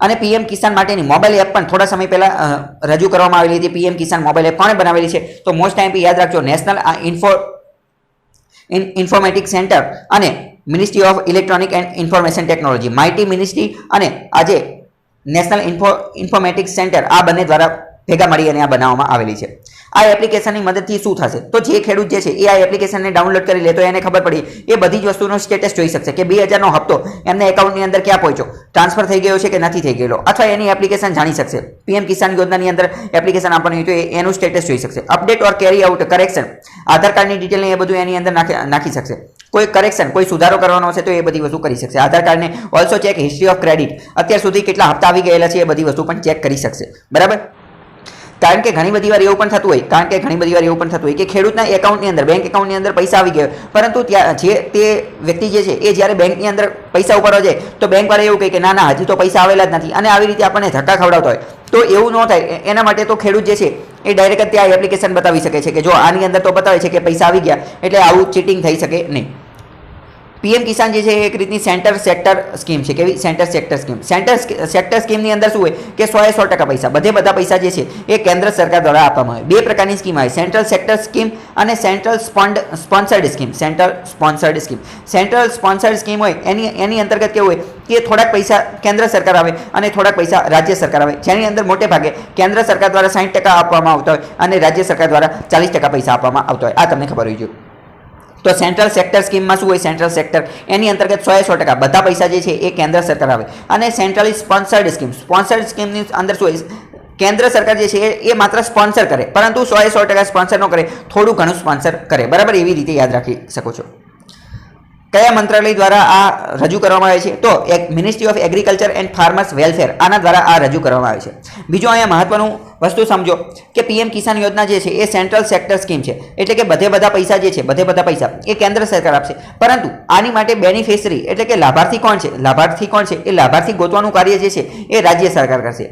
અને PM કિસાન માટેની મોબાઈલ એપ પણ થોડા સમય પહેલા રજૂ કરવામાં આવેલી હતી. PM કિસાન મોબાઈલ એપ કોણે બનાવેલી છે? તો મોસ્ટ ટાઈમ યાદ રાખજો, નેશનલ ઇન્ફોર્મેટિક્સ સેન્ટર અને ministry of electronic and information technology, mighty ministry અને આજે નેશનલ ઇન્ફોર્મેટિક્સ સેન્ટર, આ બંને દ્વારા ભેગા મળી અને આ બનાવવામાં આવેલી છે. આ એપ્લિકેશનની મદદથી શું થશે, તો જે ખેડૂત જે છે એ આ એપ્લિકેશનને ડાઉનલોડ કરી લે તો એને ખબર પડી, એ બધી જ વસ્તુનો સ્ટેટસ જોઈ શકશે કે 2,000નો હપ્તો એમના એકાઉન્ટની અંદર ક્યાં પહોંચ્યો, ટ્રાન્સફર થઈ ગયો છે કે નથી થઈ ગયેલો, અથવા એની એપ્લિકેશન જાણી શકશે. PM કિસાન યોજનાની અંદર એપ્લિકેશન આપવાની હોય તો એનું સ્ટેટસ જોઈ શકશે. અપડેટ ઓર કેરી આઉટ કરેક્શન, આધાર કાર્ડની ડિટેલને એ બધું એની અંદર નાખી શકશે. કોઈ કરેક્શન, કોઈ સુધારો કરવાનો હશે તો એ બધી વસ્તુ કરી શકશે. આધાર કાર્ડને also check history of credit, અત્યાર સુધી કેટલા હપ્તા આવી ગયેલા છે એ બધી વસ્તુ પણ ચેક કરી શકશે, બરાબર. કારણ કે ઘણી બધી વાર એવું પણ થતું હોય કે ખેડૂતના એકાઉન્ટની અંદર, બેંક એકાઉન્ટની અંદર પૈસા આવી ગયા, પરંતુ ત્યાં જે તે વ્યક્તિ જે છે એ જ્યારે બેંકની અંદર પૈસા ઉપાડવા જાય તો બેંક વાળા એવું કહે કે ના હજી તો પૈસા આવેલા જ નથી, અને આવી રીતે આપણને ધક્કા ખવડાવતા હોય. તો એવું ન થાય એના માટે તો ખેડૂત જે છે એ ડાયરેક્ટ ત્યાં એપ્લિકેશન બતાવી શકે છે કે જો આની અંદર તો બતાવે છે કે પૈસા આવી ગયા, એટલે આવું ચીટિંગ થઈ શકે નહીં. PM કિસાન જે છે એ એક રીતની સેન્ટર સેક્ટર સ્કીમ છે. કેવી? Centre sector scheme. સેક્ટર સ્કીમની અંદર શું હોય કે 100% પૈસા, બધા પૈસા જે છે એ કેન્દ્ર સરકાર દ્વારા આપવામાં આવે. બે પ્રકારની સ્કીમ આવે, સેન્ટ્રલ સેક્ટર સ્કીમ અને central sponsored scheme. Central sponsored scheme હોય એની અંતર્ગત કેવું હોય કે થોડાક પૈસા કેન્દ્ર સરકાર આવે અને થોડાક પૈસા રાજ્ય સરકાર આવે, જેની અંદર મોટે ભાગે કેન્દ્ર સરકાર દ્વારા 60% આપવામાં આવતા હોય અને રાજ્ય સરકાર દ્વારા 40% પૈસા આપવામાં આવતા હોય. આ તમને ખબર હોય છે. તો સેન્ટ્રલ સેક્ટર સ્કીમમાં શું હોય? સેન્ટ્રલ સેક્ટર એની અંતર્ગત 100% બધા પૈસા જે છે એ કેન્દ્ર સરકાર આવે. અને સેન્ટ્રલી સ્પોન્સર્ડ સ્કીમની અંદર શું હોય? કેન્દ્ર સરકાર જે છે એ માત્ર સ્પોન્સર કરે, પરંતુ 100% સ્પોન્સર ન કરે, થોડું ઘણું સ્પોન્સર કરે, બરાબર. એવી રીતે યાદ રાખી શકો છો. કયા મંત્રાલય દ્વારા આ રજૂ કરવામાં આવે છે? તો ministry of agriculture and farmers welfare, આના દ્વારા આ રજૂ કરવામાં આવે છે. બીજું અહીંયા મહત્વનું વસ્તુ સમજો કે PM કિસાન યોજના જે છે એ સેન્ટ્રલ સેક્ટર સ્કીમ છે, એટલે કે બધા પૈસા જે છે બધા પૈસા એ કેન્દ્ર સરકાર આપશે, પરંતુ આની માટે બેનિફિશરી એટલે કે લાભાર્થી કોણ છે? એ લાભાર્થી ગોતવાનું કાર્ય જે છે એ રાજ્ય સરકાર કરશે.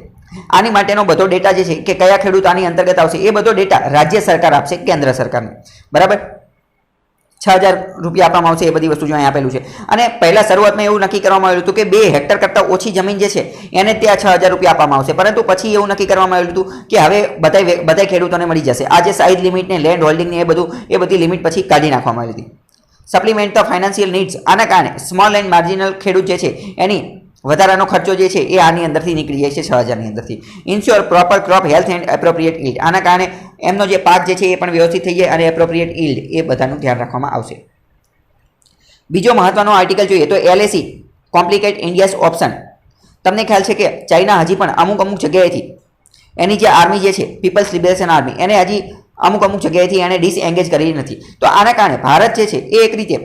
આની માટેનો બધો ડેટા જે છે કે કયા ખેડૂત આની અંતર્ગત આવશે એ બધો ડેટા રાજ્ય સરકાર આપશે કેન્દ્ર સરકારને, બરાબર. 6,000 રૂપિયા આપવામાં આવશે, એ બધી વસ્તુ જો અહીં આપેલું છે. અને પહેલા શરૂઆતમાં એવું નક્કી કરવામાં આવ્યું હતું કે 2 હેક્ટર કરતાં ઓછી જમીન જે છે એને ત્યાં 6,000 રૂપિયા આપવામાં આવશે, પરંતુ પછી એવું નક્કી કરવામાં આવ્યું હતું કે હવે બધા ખેડૂતોને મળી જશે. આ જે સાઇઝ લિમિટને, લેન્ડ હોલ્ડિંગની એ બધી લિમિટ પછી કાઢી નાખવામાં આવી હતી. સપ્લિમેન્ટ ધ ફાઇનાન્શિયલ નીડ્સ, આના કારણે સ્મોલ એન્ડ માર્જિનલ ખેડૂત જે છે એની વધારાનો ખર્ચો જે છે એ આની અંદરથી નીકળી જાય છે 6,000ની અંદરથી. Insure proper crop health and appropriate yield, આના કારણે એમનો જે પાક જે છે એ પણ વ્યવસ્થિત થઈ જાય અને એપ્રોપ્રિએટ ઈલ્ડ એ બધાનું ધ્યાન રાખવામાં આવશે. બીજો મહત્વનો આર્ટિકલ જોઈએ તો LAC કોમ્પ્લિકેટ ઇન્ડિયાઝ ઓપ્શન. તમને ખ્યાલ છે કે ચાઇના હજી પણ અમુક જગ્યાએથી એની જે આર્મી જે છે પીપલ્સ લિબરેશન આર્મી એને હજી અમુક જગ્યાએથી એણે ડિસએંગેજ કરી નથી. તો આના કારણે ભારત જે છે એ એક રીતે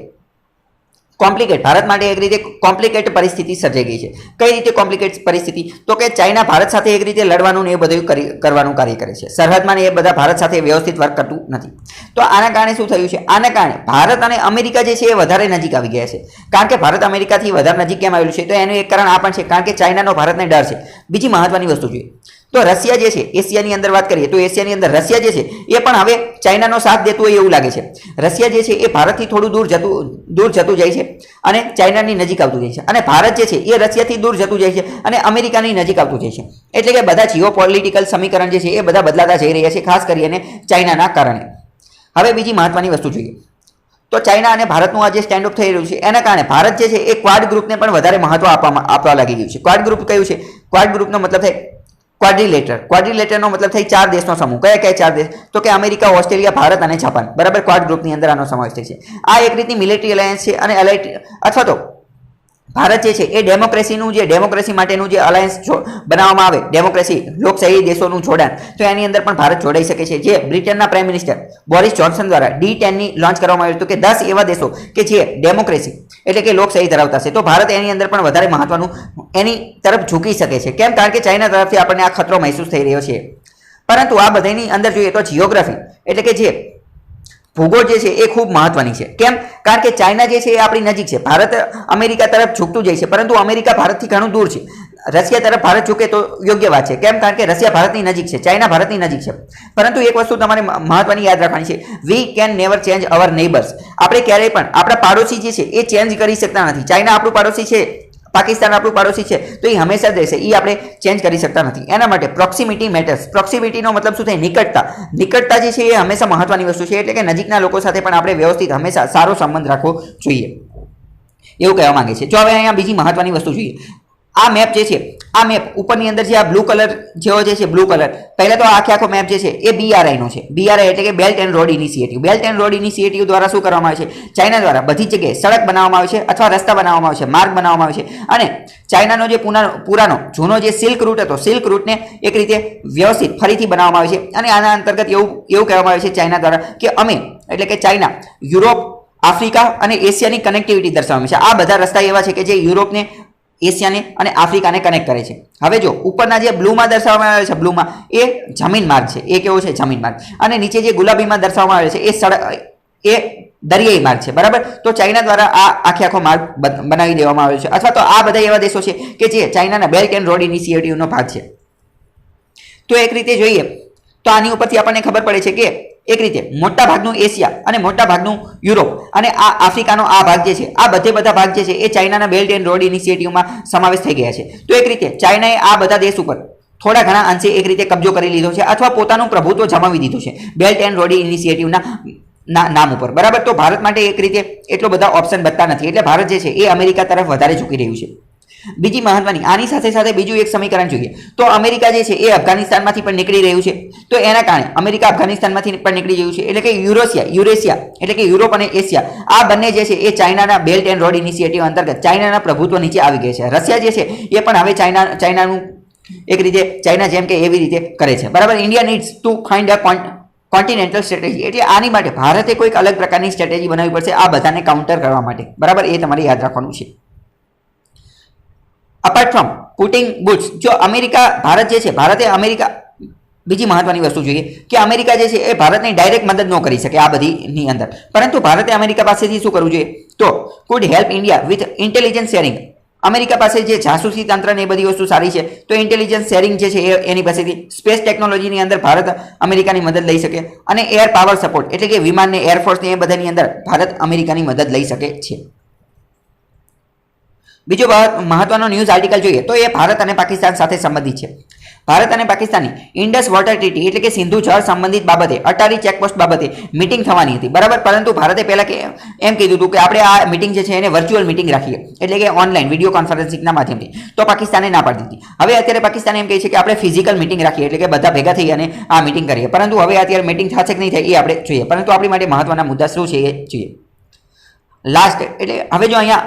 ભારત માટે એક રીતે કોમ્પ્લિકેટ પરિસ્થિતિ સર્જાઈ ગઈ છે. કઈ રીતે કોમ્પ્લિકેટ પરિસ્થિતિ? તો કે ચાઇના ભારત સાથે એક રીતે લડવાનું ને એ બધું કરવાનું કાર્ય કરે છે. સરહદમાં એ બધા ભારત સાથે વ્યવસ્થિત વર્ક કરતું નથી. તો આના કારણે શું થયું છે? આના કારણે ભારત અને અમેરિકા જે છે એ વધારે નજીક આવી ગયા છે. કારણ કે ભારત અમેરિકાથી વધારે નજીક કેમ આવેલું છે? તો એનું એક કારણ આ પણ છે, કારણ કે ચાઇનાનો ભારતને ડર છે. બીજી મહત્વની વસ્તુ જોઈએ તો રશિયા જે છે, એશિયાની અંદર વાત કરીએ તો એશિયાની અંદર રશિયા જે છે એ પણ હવે ચાઇનાનો સાથ દેતું હોય એવું લાગે છે. રશિયા જે છે એ ભારતથી થોડું દૂર જતું જાય છે અને ચાઇનાની નજીક આવતું જાય છે, અને ભારત જે છે એ રશિયાથી દૂર જતું જાય છે અને અમેરિકાની નજીક આવતું જાય છે. એટલે કે બધા જીઓ પોલિટિકલ સમીકરણ જે છે એ બધા બદલાતા જઈ રહ્યા છે, ખાસ કરીને ચાઇનાના કારણે. હવે બીજી મહત્વની વસ્તુ જોઈએ તો ચાઇના અને ભારતનું આ જે સ્ટેન્ડ અપ થઈ રહ્યું છે એના કારણે ભારત જે છે એ ક્વાડ ગ્રુપને પણ વધારે મહત્વ આપવા લાગી ગયું છે. ક્વાડ ગ્રુપ કયું છે? ક્વાડ ગ્રુપનો મતલબ થાય ક્વાડ્રિલેટરનો મતલબ થાય 4 દેશનો સમૂહ. કયા 4 દેશ? તો કે અમેરિકા, ઓસ્ટ્રેલિયા, ભારત અને જાપાન. બરાબર, ક્વાડ ગ્રુપની અંદર આનો સમાવેશ થાય છે. આ એક રીતની મિલિટરી અલાયન્સ છે અને અથવા તો ભારત જે છે એ ડેમોક્રેસી માટેનું જે અલાયન્સ બનાવવામાં આવે, ડેમોક્રેસી લોકશાહી દેશોનું જોડાણ, તો એની અંદર પણ ભારત જોડાઈ શકે છે. જે બ્રિટનના પ્રાઇમ મિનિસ્ટર બોરિસ જોન્સન દ્વારા D10ની લોન્ચ કરવામાં આવ્યું હતું કે 10 એવા દેશો કે જે ડેમોક્રેસી એટલે કે લોકશાહી ધરાવતા છે, તો ભારત એની અંદર પણ વધારે મહત્વનું એની તરફ ઝૂકી શકે છે. કેમ? કારણ કે ચાઇના તરફથી આપણને આ ખતરો મહેસૂસ થઈ રહ્યો છે. પરંતુ આ બધાની અંદર જોઈએ તો જિયોગ્રાફી એટલે કે જે ભૂગોળ જે છે એ ખૂબ મહત્વની છે. કેમ? કારણ કે ચાઇના જે છે એ આપણી નજીક છે. ભારત અમેરિકા તરફ ઝૂકતું જાય છે, પરંતુ અમેરિકા ભારતથી ઘણું દૂર છે. રશિયા તરફ ભારત ઝૂકે તો યોગ્ય વાત છે. કેમ? કારણ કે રશિયા ભારતની નજીક છે, ચાઇના ભારતની નજીક છે. પરંતુ એક વસ્તુ તમારે મહત્વની યાદ રાખવાની છે, we can never change our neighbours. આપણે ક્યારેય પણ આપણા પાડોશી જે છે એ ચેન્જ કરી શકતા નથી. ચાઇના આપણું પાડોશી છે, પાકિસ્તાન આપણું પાડોશી છે, તો એ હંમેશા જ રહેશે, એ આપણે ચેન્જ કરી શકતા નથી. એના માટે પ્રોક્સિમિટી મેટર્સ. પ્રોક્સિમિટીનો મતલબ શું થાય? નિકટતા જે છે એ હંમેશા મહત્વની વસ્તુ છે. એટલે કે નજીકના લોકો સાથે પણ આપણે વ્યવસ્થિત હંમેશા સારો સંબંધ રાખવો જોઈએ, એવું કહેવા માંગે છે. જો હવે અહીંયા બીજી મહત્વની વસ્તુ જોઈએ, આ મેપ જે છે, આ મેપ ઉપરની અંદર જે આ બ્લુ કલર જેવો જે છે, બ્લુ કલર, પહેલા તો આખો મેપ જે છે એ BRI નો છે. BRI એટલે કે belt and road initiative. Belt and road initiative દ્વારા શું કરવામાં આવે છે? ચાઇના દ્વારા બધી જગ્યાએ સડક બનાવવામાં આવે છે અથવા રસ્તા બનાવવામાં આવે છે, માર્ગ બનાવવામાં આવે છે. અને ચાઇનાનો જે પુરાનો જૂનો જે સિલ્ક રૂટ હતો, સિલ્ક રૂટને એક રીતે વ્યવસ્થિત ફરીથી બનાવવામાં આવે છે. અને આના અંતર્ગત એવું કહેવામાં આવે છે ચાઇના દ્વારા કે અમે એટલે કે ચાઇના યુરોપ, આફ્રિકા અને એશિયાની કનેક્ટિવિટી દર્શાવવામાં છે. આ બધા રસ્તા એવા છે કે જે યુરોપને, એશિયાને અને આફ્રિકાને કનેક્ટ કરે છે. હવે જો ઉપરના જે બ્લુમાં દર્શાવવામાં આવે છે, બ્લુમાં એ જમીન માર્ગ છે, એ કેવો છે? જમીન માર્ગ. અને નીચે જે ગુલાબીમાં દર્શાવવામાં આવે છે એ દરિયાઈ માર્ગ છે. બરાબર, તો ચાઇના દ્વારા આ આખો માર્ગ બનાવી દેવામાં આવ્યો છે. અથવા તો આ બધા એવા દેશો છે કે જે ચાઇનાના બેલ્ટ એન્ડ રોડ ઇનિશિયેટિવનો ભાગ છે. તો એક રીતે જોઈએ તો આની ઉપરથી આપણને ખબર પડે છે કે એક રીતે મોટા ભાગનું એશિયા અને મોટા ભાગનું યુરોપ અને આ આફ્રિકાનો આ ભાગ જે છે, આ બધા ભાગ જે છે એ ચાઇનાના બેલ્ટ એન્ડ રોડ ઇનિશિયેટિવમાં સમાવેશ થઈ ગયા છે. તો એક રીતે ચાઇનાએ આ બધા દેશ ઉપર થોડા ઘણા અંશે એક રીતે કબજો કરી લીધો છે અથવા પોતાનું પ્રભુત્વ જમાવી દીધું છે બેલ્ટ એન્ડ રોડ ઇનિશિયેટિવના નામ ઉપર. બરાબર, તો ભારત માટે એક રીતે એટલો બધા ઓપ્શન બચતા નથી. એટલે ભારત જે છે એ અમેરિકા તરફ વધારે ઝૂકી રહ્યું છે. બીજી મહત્વની આની સાથે સાથે બીજું એક સમીકરણ જોઈએ તો અમેરિકા જે છે એ અફઘાનિસ્તાનમાંથી પણ નીકળી રહ્યું છે. તો એના કારણે અમેરિકા અફઘાનિસ્તાનમાંથી પણ નીકળી રહ્યું છે. એટલે કે યુરેશિયા એટલે કે યુરોપ અને એશિયા, આ બંને જે છે એ ચાઇનાના બેલ્ટ એન્ડ રોડ ઇનિશિયેટિવ અંતર્ગત ચાઇનાના પ્રભુત્વ નીચે આવી ગયા છે. રશિયા જે છે એ પણ હવે ચાઇનાનું એક રીતે ચાઇના જેમ કે એવી રીતે કરે છે. બરાબર, India needs to find a continental strategy. એટલે આની માટે ભારતે કોઈક અલગ પ્રકારની સ્ટ્રેટેજી બનાવવી પડશે આ બધાને કાઉન્ટર કરવા માટે. બરાબર, એ તમારે યાદ રાખવાનું છે. અપાર્ટ ફ્રોમ પુટિંગ બુટ્સ, જો ભારત જે છે, બીજી મહત્વની વસ્તુ જોઈએ કે અમેરિકા જે છે એ ભારતની ડાયરેક્ટ મદદ ન કરી શકે આ બધીની અંદર, પરંતુ ભારતે અમેરિકા પાસેથી શું કરવું જોઈએ? તો food help India with intelligence sharing. America પાસે જે જાસૂસી તંત્ર ને એ બધી વસ્તુ સારી છે, તો ઇન્ટેલિજન્સ શેરિંગ જે છે એની પાસેથી સ્પેસ ટેકનોલોજીની અંદર ભારત અમેરિકાની મદદ લઈ શકે. અને એર પાવર સપોર્ટ એટલે કે વિમાનને, એરફોર્સને એ બધાની અંદર ભારત અમેરિકાની મદદ લઈ શકે છે. બીજો મહત્વનો ન્યૂઝ આર્ટિકલ જોઈએ તો એ ભારત અને પાકિસ્તાન સાથે સંબંધિત છે. ભારત અને પાકિસ્તાનની ઇન્ડસ વોટર ટ્રીટી એટલે કે સિંધુ જળ સંબંધિત બાબતે અટારી ચેકપોસ્ટ બાબતે મીટિંગ થવાની હતી. બરાબર, પરંતુ ભારતે પહેલા એમ કીધું હતું કે આપણે આ મીટિંગ જે છે એને વર્ચ્યુઅલ મીટિંગ રાખીએ, એટલે કે ઓનલાઈન વિડીયો કોન્ફરન્સિંગના માધ્યમથી. તો પાકિસ્તાને ના પાડી દીધી. હવે અત્યારે પાકિસ્તાન એમ કહે છે કે આપણે ફિઝિકલ મીટિંગ રાખીએ, એટલે કે બધા ભેગા થઈ અને આ મીટિંગ કરીએ. પરંતુ હવે અત્યારે મીટિંગ થશે કે નહીં થાય એ આપણે જોઈએ. પરંતુ આપણી માટે મહત્વના મુદ્દા શું છે એ જોઈએ. લાસ્ટ એટલે હવે જો અહીંયા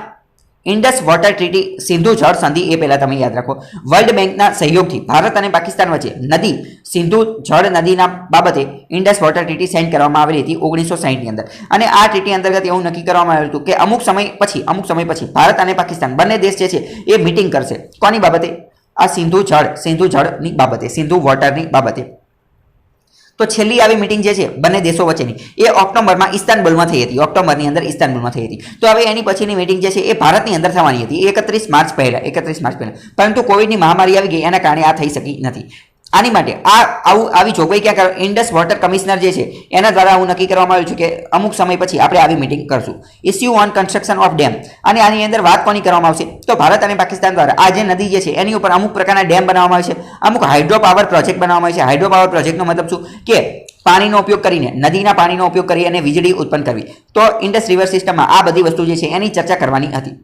ઇન્ડસ વોટર ટ્રીટી સિંધુ જળ સંધિ એ પહેલા તમે યાદ રાખો. વર્લ્ડ બેંકના સહયોગથી ભારત અને પાકિસ્તાન વચ્ચે નદી સિંધુ જળ નદીના બાબતે ઇન્ડસ વોટર ટ્રીટી સાઇન કરવામાં આવેલી હતી 1960ની અંદર. અને આ ટ્રીટી અંતર્ગત એવું નક્કી કરવામાં આવ્યું હતું કે અમુક સમય પછી ભારત અને પાકિસ્તાન બંને દેશ જે છે એ મીટિંગ કરશે. કોની બાબતે? આ સિંધુ જળની બાબતે, સિંધુ વોટરની બાબતે. તો છેલ્લી આવી મિટિંગ જે છે બંને દેશો વચ્ચેની એ ઓક્ટોબરમાં ઇસ્તાનબુલમાં થઈ હતી. ઓક્ટોબરની અંદર ઇસ્તાનબુલમાં થઈ હતી. તો હવે એની પછીની મિટિંગ જે છે એ ભારતની અંદર થવાની હતી 31 માર્ચ પહેલા. પરંતુ કોવિડની મહામારી આવી ગઈ એના કારણે આ થઈ શકી નથી. આની માટે આવી જોગવાઈ ક્યાં કરો? ઇન્ડસ વોટર કમિશનર જે છે એના દ્વારા આવું નક્કી કરવામાં આવ્યું છે કે અમુક સમય પછી આપણે આવી મિટિંગ કરશું. Issue on construction of dam. અને આની અંદર વાત કોની કરવામાં આવશે? તો ભારત અને પાકિસ્તાન દ્વારા આ જે નદી જે છે એની ઉપર અમુક પ્રકારના ડેમ બનાવવામાં આવે છે, અમુક હાઇડ્રો પાવર પ્રોજેક્ટ બનાવવામાં આવે છે. હાઇડ્રો પાવર પ્રોજેક્ટનો મતલબ શું? કે પાણીનો ઉપયોગ કરીને, નદીના પાણીનો ઉપયોગ કરી અને વીજળી ઉત્પન્ન કરવી. તો ઇન્ડસ રિવર સિસ્ટમમાં આ બધી વસ્તુ જે છે એની ચર્ચા કરવાની હતી.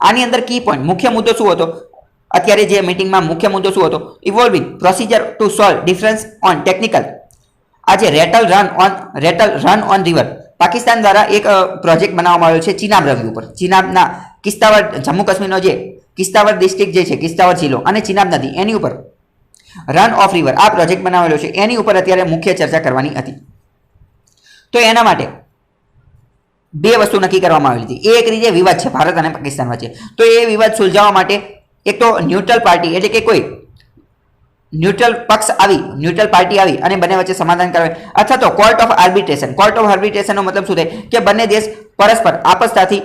આની અંદર કી પોઈન્ટ, મુખ્ય મુદ્દો શું હતો? અત્યારે જે મિટિંગમાં મુખ્ય મુદ્દો શું હતો? Evolving procedure to solve difference on technical. આ જે Ratle run on river, Pakistan દ્વારા એક પ્રોજેક્ટ બનાવવામાં આવ્યો છે ચિનાબ રવી ઉપર. ચિનાબના કિસ્તાવર, જમ્મુ કાશ્મીરનો જે કિસ્તાવર ડિસ્ટ્રિક્ટ જે છે, કિસ્તાવર જિલ્લો અને ચિનાબ નદી એની ઉપર રન ઓફ રિવર આ પ્રોજેક્ટ બનાવેલો છે. એની ઉપર અત્યારે મુખ્ય ચર્ચા કરવાની હતી. તો એના માટે બે વસ્તુ નક્કી કરવામાં આવેલી હતી. એક રીતે વિવાદ છે ભારત અને પાકિસ્તાન વચ્ચે. તો એ વિવાદ સુલઝાવવા માટે એક તો ન્યુટ્રલ પાર્ટી એટલે કે કોઈ ન્યુટ્રલ પાર્ટી આવી અને બંને વચ્ચે સમાધાન કરે, અથવા તો court of arbitration. Court of આર્બિટ્રેશનનો મતલબ શું થાય? કે બંને દેશ પરસ્પર આપસતાથી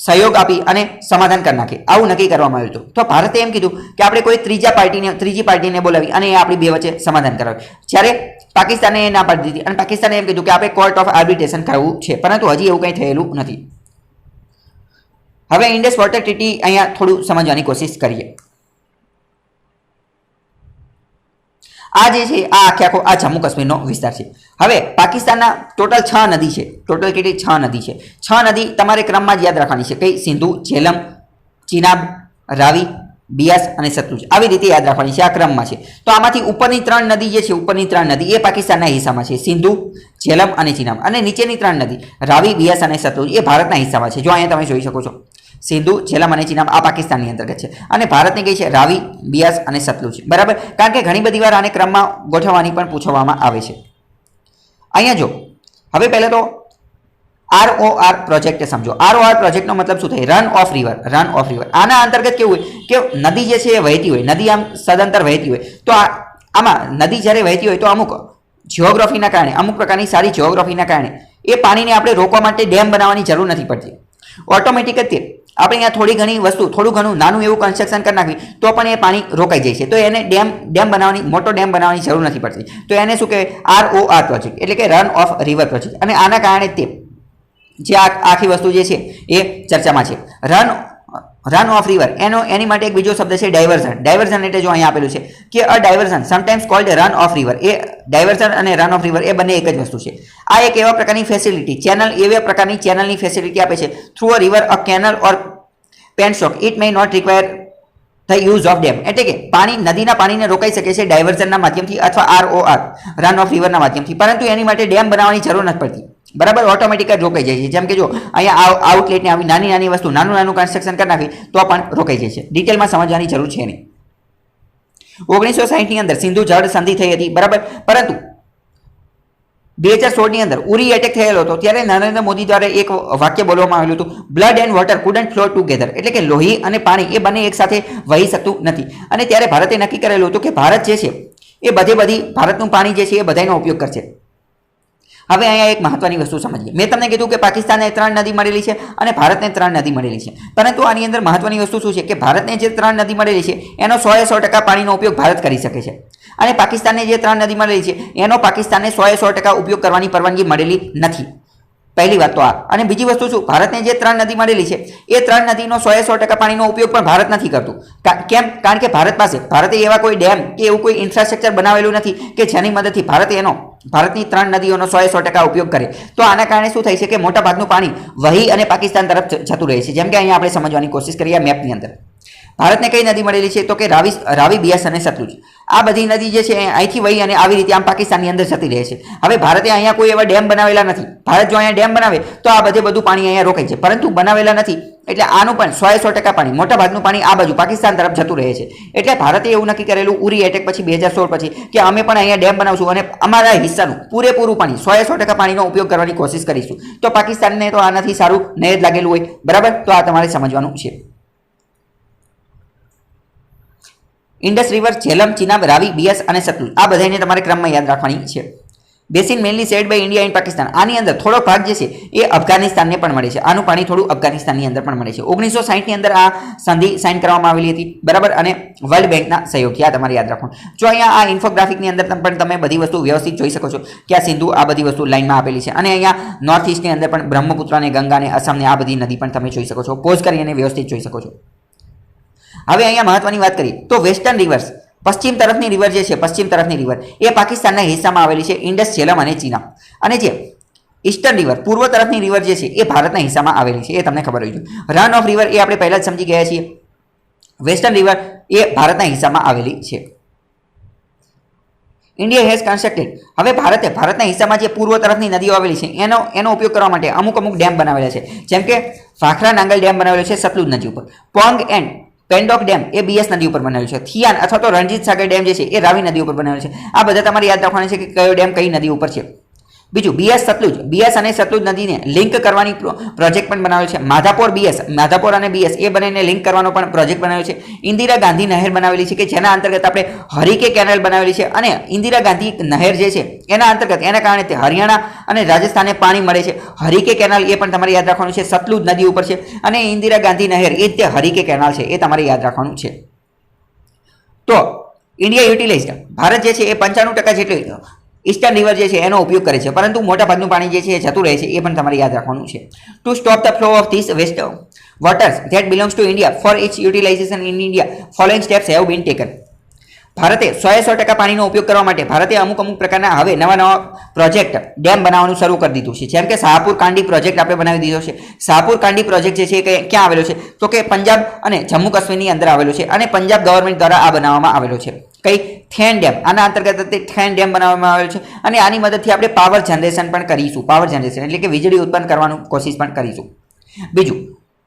સહયોગ આપી અને સમાધાન કરી નાખે. આવું નક્કી કરવામાં આવ્યું હતું. તો ભારતે એમ કીધું કે આપણે કોઈ ત્રીજી પાર્ટીને બોલાવી અને એ આપણી બે વચ્ચે સમાધાન કરાવે. જ્યારે પાકિસ્તાને એ ના પાડી દીધી અને પાકિસ્તાને એમ કીધું કે આપણે કોર્ટ ઓફ આર્બિટ્રેશન કરવું છે. પરંતુ હજી એવું કંઈ થયેલું નથી. હવે ઇન્ડસ વોટર ટ્રીટી અહીંયા થોડું સમજવાની કોશિશ કરીએ. આ જે છે આ આખો આ જમ્મુ કાશ્મીરનો વિસ્તાર છે. હવે પાકિસ્તાનના ટોટલ 6 નદી છે. ટોટલ કેટલી? 6 નદી છે. 6 નદી તમારે ક્રમમાં જ યાદ રાખવાની છે. કઈ? સિંધુ, ઝેલમ, ચિનાબ, રાવી, બિયાસ અને સતલુજ. આવી રીતે યાદ રાખવાની છે. આ ક્રમમાં છે. તો આમાંથી ઉપરની 3 નદી જે છે, ઉપરની 3 નદી એ પાકિસ્તાનના હિસ્સામાં છે. સિંધુ, ઝેલમ અને ચિનાબ. અને નીચેની 3 નદી રાવી, બિયાસ અને સતલુજ એ ભારતના હિસ્સામાં છે. જો અહીંયા તમે જોઈ શકો છો સિંધુ, ઝેલમ અને ચિનાબ આ પાકિસ્તાનની અંતર્ગત છે. અને ભારતની કઈ છે? રાવી, બિયાસ અને સતલુજ. બરાબર? કારણ કે ઘણી બધી વાર આને ક્રમમાં ગોઠવવાની પણ પૂછવામાં આવે છે. અહીંયા જો હવે પહેલા તો ROR પ્રોજેક્ટ સમજો. ROR પ્રોજેક્ટનો મતલબ શું થાય? Run of river. આના અંતર્ગત કેવું હોય કે નદી જે છે એ વહેતી હોય, નદી આમ સદંતર વહેતી હોય. તો આમાં નદી જ્યારે વહેતી હોય તો અમુક જિયોગ્રાફીના કારણે, અમુક પ્રકારની સારી જિયોગ્રાફીના કારણે એ પાણીને આપણે રોકવા માટે ડેમ બનાવવાની જરૂર નથી પડતી. ઓટોમેટિક જ આપણે અહીંયા થોડી ઘણી વસ્તુ, થોડું ઘણું નાનું એવું કન્સ્ટ્રક્શન કરી નાખવી તો પણ એ પાણી રોકાઈ જાય છે. તો એને મોટો ડેમ બનાવવાની જરૂર નથી પડતી. તો એને શું કહેવાય? ROR પ્રોજેક્ટ એટલે કે રન ઓફ રિવર પ્રોજેક્ટ. અને આના કારણે તે જે આખી વસ્તુ જે છે એ ચર્ચામાં છે. રન ઓફ રિવર એની માટે એક બીજો શબ્દ છે ડાયવર્ઝન. ડાયવર્ઝન એટલે જો અહીંયા આપેલું છે કે a diversion sometimes called run of river. એ ડાયવર્ઝન અને રન ઓફ રિવર એ બંને એક જ વસ્તુ છે. આ એક એવા પ્રકારની ફેસિલિટી, એવા પ્રકારની ચેનલની ફેસિલિટી આપે છે. Through a river, a canal or penstock it may not require the use of dam. એટલે કે નદીના પાણીને રોકાઈ શકે છે ડાયવર્ઝનના માધ્યમથી અથવા ROR રન ઓફ રિવરના માધ્યમથી. પરંતુ એની માટે ડેમ બનાવવાની જરૂર નથી પડતી. બરાબર? ઓટોમેટિક જ રોકાઈ જાય છે. જેમ કે જો અહીંયા આઉટલેટની આવી નાની વસ્તુ, નાનું કન્સ્ટ્રક્શન કરી નાખી તો પણ રોકાઈ જાય છે. ડિટેલમાં સમજવાની જરૂર છે નહીં. 1960ની અંદર સિંધુ જળ સંધિ થઈ હતી. બરાબર? પરંતુ 2016ની અંદર ઉરી એટેક થયેલો હતો. ત્યારે નરેન્દ્ર મોદી દ્વારા એક વાક્ય બોલવામાં આવેલું હતું, blood and water couldn't flow together. એટલે કે લોહી અને પાણી એ બંને એક સાથે વહી શકતું નથી. અને ત્યારે ભારતે નક્કી કરેલું હતું કે ભારત જે છે એ બધી ભારતનું પાણી જે છે એ બધાનો ઉપયોગ કરશે. હવે અહીંયા એક મહત્વની વસ્તુ સમજીએ. મેં તમને કીધું કે પાકિસ્તાનને 3 નદી મળેલી છે અને ભારતને 3 નદી મળેલી છે. પરંતુ આની અંદર મહત્વની વસ્તુ શું છે કે ભારતને જે 3 નદી મળેલી છે એનો 100% પાણીનો ઉપયોગ ભારત કરી શકે છે. અને પાકિસ્તાનને જે 3 નદી મળેલી છે એનો પાકિસ્તાનને 100% ઉપયોગ કરવાની પરવાનગી મળેલી નથી. પહેલી વાત તો આ. અને બીજી વસ્તુ શું? ભારતને જે 3 નદી મળેલી છે એ 3 નદીનો 100% પાણીનો ઉપયોગ પણ ભારત નથી કરતું. કેમ? કારણ કે ભારતે એવા કોઈ ડેમ કે એવું કોઈ ઇન્ફ્રાસ્ટ્રક્ચર બનાવેલું નથી કે જેની મદદથી ભારતની 3 નદીઓનો 100% ઉપયોગ કરે. તો આના કારણે શું થાય છે કે મોટાભાગનું પાણી વહી અને પાકિસ્તાન તરફ જતું રહે છે. જેમ કે અહીંયા આપણે સમજવાની કોશિશ કરીએ મેપની અંદર. ભારતને કઈ નદી મળેલી છે? તો કે રાવી, બિયાસ અને સતલુજ. આ બધી નદી જે છે અહીંથી વહી અને આવી રીતે આમ પાકિસ્તાનની અંદર જતી રહે છે. હવે ભારતે અહીંયા કોઈ એવા ડેમ બનાવેલા નથી. ભારત જો અહીંયા ડેમ બનાવે તો આ બધું પાણી અહીંયા રોકાય છે. પરંતુ બનાવેલા નથી એટલે આનું પણ 100% પાણી, મોટા ભાગનું પાણી આ બાજુ પાકિસ્તાન તરફ જતું રહે છે. એટલે ભારતે એવું નક્કી કરેલું ઉરી એટેક પછી 2016 પછી કે અમે પણ અહીંયા ડેમ બનાવશું અને અમારા હિસ્સાનું પૂરેપૂરું પાણી 100% પાણીનો ઉપયોગ કરવાની કોશિશ કરીશું. તો પાકિસ્તાનને તો આનાથી સારું નહીં જ લાગેલું હોય, બરાબર. તો આ તમારે સમજવાનું છે. ઇન્ડસ રિવર, ઝેલમ, ચિનાબ, રાવી, બિયાસ અને સતલુજ આ બધાને તમારે ક્રમમાં યાદ રાખવાની છે. Basin mainly shared by India and Pakistan. આની અંદર થોડો ભાગ જે છે એ અફઘાનિસ્તાનને પણ મળે છે. આનું પાણી થોડું અફઘાનિસ્તાનની અંદર પણ મળે છે. 1960 ની અંદર આ સંધિ સાઇન કરવામાં આવેલી હતી, બરાબર, અને વર્લ્ડ બેંકના સહયોગથી. આ તમારે યાદ રાખવાનું. જો અહીંયા આ ઇન્ફોગ્રાફિકની અંદર પણ તમે બધી વસ્તુ વ્યવસ્થિત જોઈ શકો છો કે આ સિંધુ આ બધી વસ્તુ લાઇનમાં આપેલી છે. અને અહીંયા નોર્થ ઇસ્ટની અંદર પણ બ્રહ્મપુત્ર અને ગંગા અને અસમને આ બધી નદી પણ તમે જોઈ શકો છો. પોઝ કરી અને વ્યવસ્થિત જોઈ શકો છો. હવે અહીંયા મહત્વની વાત કરીએ તો વેસ્ટર્ન રિવર્સ, પશ્ચિમ તરફની રિવર જે છે, પશ્ચિમ તરફની રિવર એ પાકિસ્તાનના હિસ્સામાં આવેલી છે, ઇન્ડસ, ઝેલમ અને ચિનાબ. અને જે ઈસ્ટર્ન રિવર, પૂર્વ તરફની રિવર જે છે એ ભારતના હિસ્સામાં આવેલી છે. એ તમને ખબર હોવી જોઈએ. રન ઓફ રિવર એ આપણે પહેલા જ સમજી ગયા છીએ. વેસ્ટર્ન રિવર એ ભારતના હિસ્સામાં આવેલી છે. India has constructed. હવે ભારતના હિસ્સામાં જે પૂર્વ તરફની નદીઓ આવેલી છે એનો ઉપયોગ કરવા માટે અમુક ડેમ બનાવેલા છે. જેમ કે ભાખરા નાંગલ ડેમ બનાવેલો છે સતલુજ નદી ઉપર. પોંગ એન્ડ પેન્ડોક ડેમ એ બીએસ નદી ઉપર બનાવેલું છે. થિયાન અથવા તો રણજીત સાગર ડેમ જે છે એ રાવી નદી ઉપર બનાવેલું છે. આ બધા તમારે યાદ રાખવાના છે કે કયો ડેમ કઈ નદી ઉપર છે. બીજું બીએસ સતલુજ, બીએસ અને સતલુજ નદીને લિંક કરવાની પ્રોજેક્ટ પણ બનાવેલો છે. માધાપોર બીએસ, માધાપોર અને બીએસ એ બંનેને લિંક કરવાનો પણ પ્રોજેક્ટ બનાવ્યો છે. ઇન્દિરા ગાંધી નહેર બનાવેલી છે કે જેના અંતર્ગત આપણે હરિકે કેનાલ બનાવેલી છે. અને ઇન્દિરા ગાંધી નહેર જે છે એના અંતર્ગત એના કારણે તે હરિયાણા અને રાજસ્થાનને પાણી મળે છે. હરિકે કેનાલ એ પણ તમારે યાદ રાખવાનું છે, સતલુજ નદી ઉપર છે. અને ઇન્દિરા ગાંધી નહેર એ જ તે હરિકે કેનાલ છે, એ તમારે યાદ રાખવાનું છે. તો ઇન્ડિયા યુટિલાઇઝડ, ભારત જે છે એ 95% જેટલી ઈસ્ટર્ન રિવર જે છે એનો ઉપયોગ કરે છે, પરંતુ મોટાભાગનું પાણી જે છે એ જતું રહે છે. એ પણ તમારે યાદ રાખવાનું છે. To stop the flow of this waste waters that belongs to India for its utilisation in India following steps have been taken. ભારતે 100% પાણીનો ઉપયોગ કરવા માટે ભારતે અમુક પ્રકારના હવે નવા પ્રોજેક્ટ ડેમ બનાવવાનું શરૂ કરી દીધું છે. જેમ કે શાહપુર કાંડી પ્રોજેક્ટ આપણે બનાવી દીધો છે. શાહપુર કાંડી પ્રોજેક્ટ જે છે એ ક્યાં આવેલો છે તો કે પંજાબ અને જમ્મુ કાશ્મીરની અંદર આવેલો છે. અને પંજાબ ગવર્મેન્ટ દ્વારા આ બનાવવામાં આવેલો છે. કઈ થેન ડેમ, આના અંતર્ગત થેન ડેમ બનાવવામાં આવેલો છે. અને આની મદદથી આપણે પાવર જનરેશન પણ કરીશું. પાવર જનરેશન એટલે કે વીજળી ઉત્પન્ન કરવાનું કોશિશ પણ કરીશું. બીજું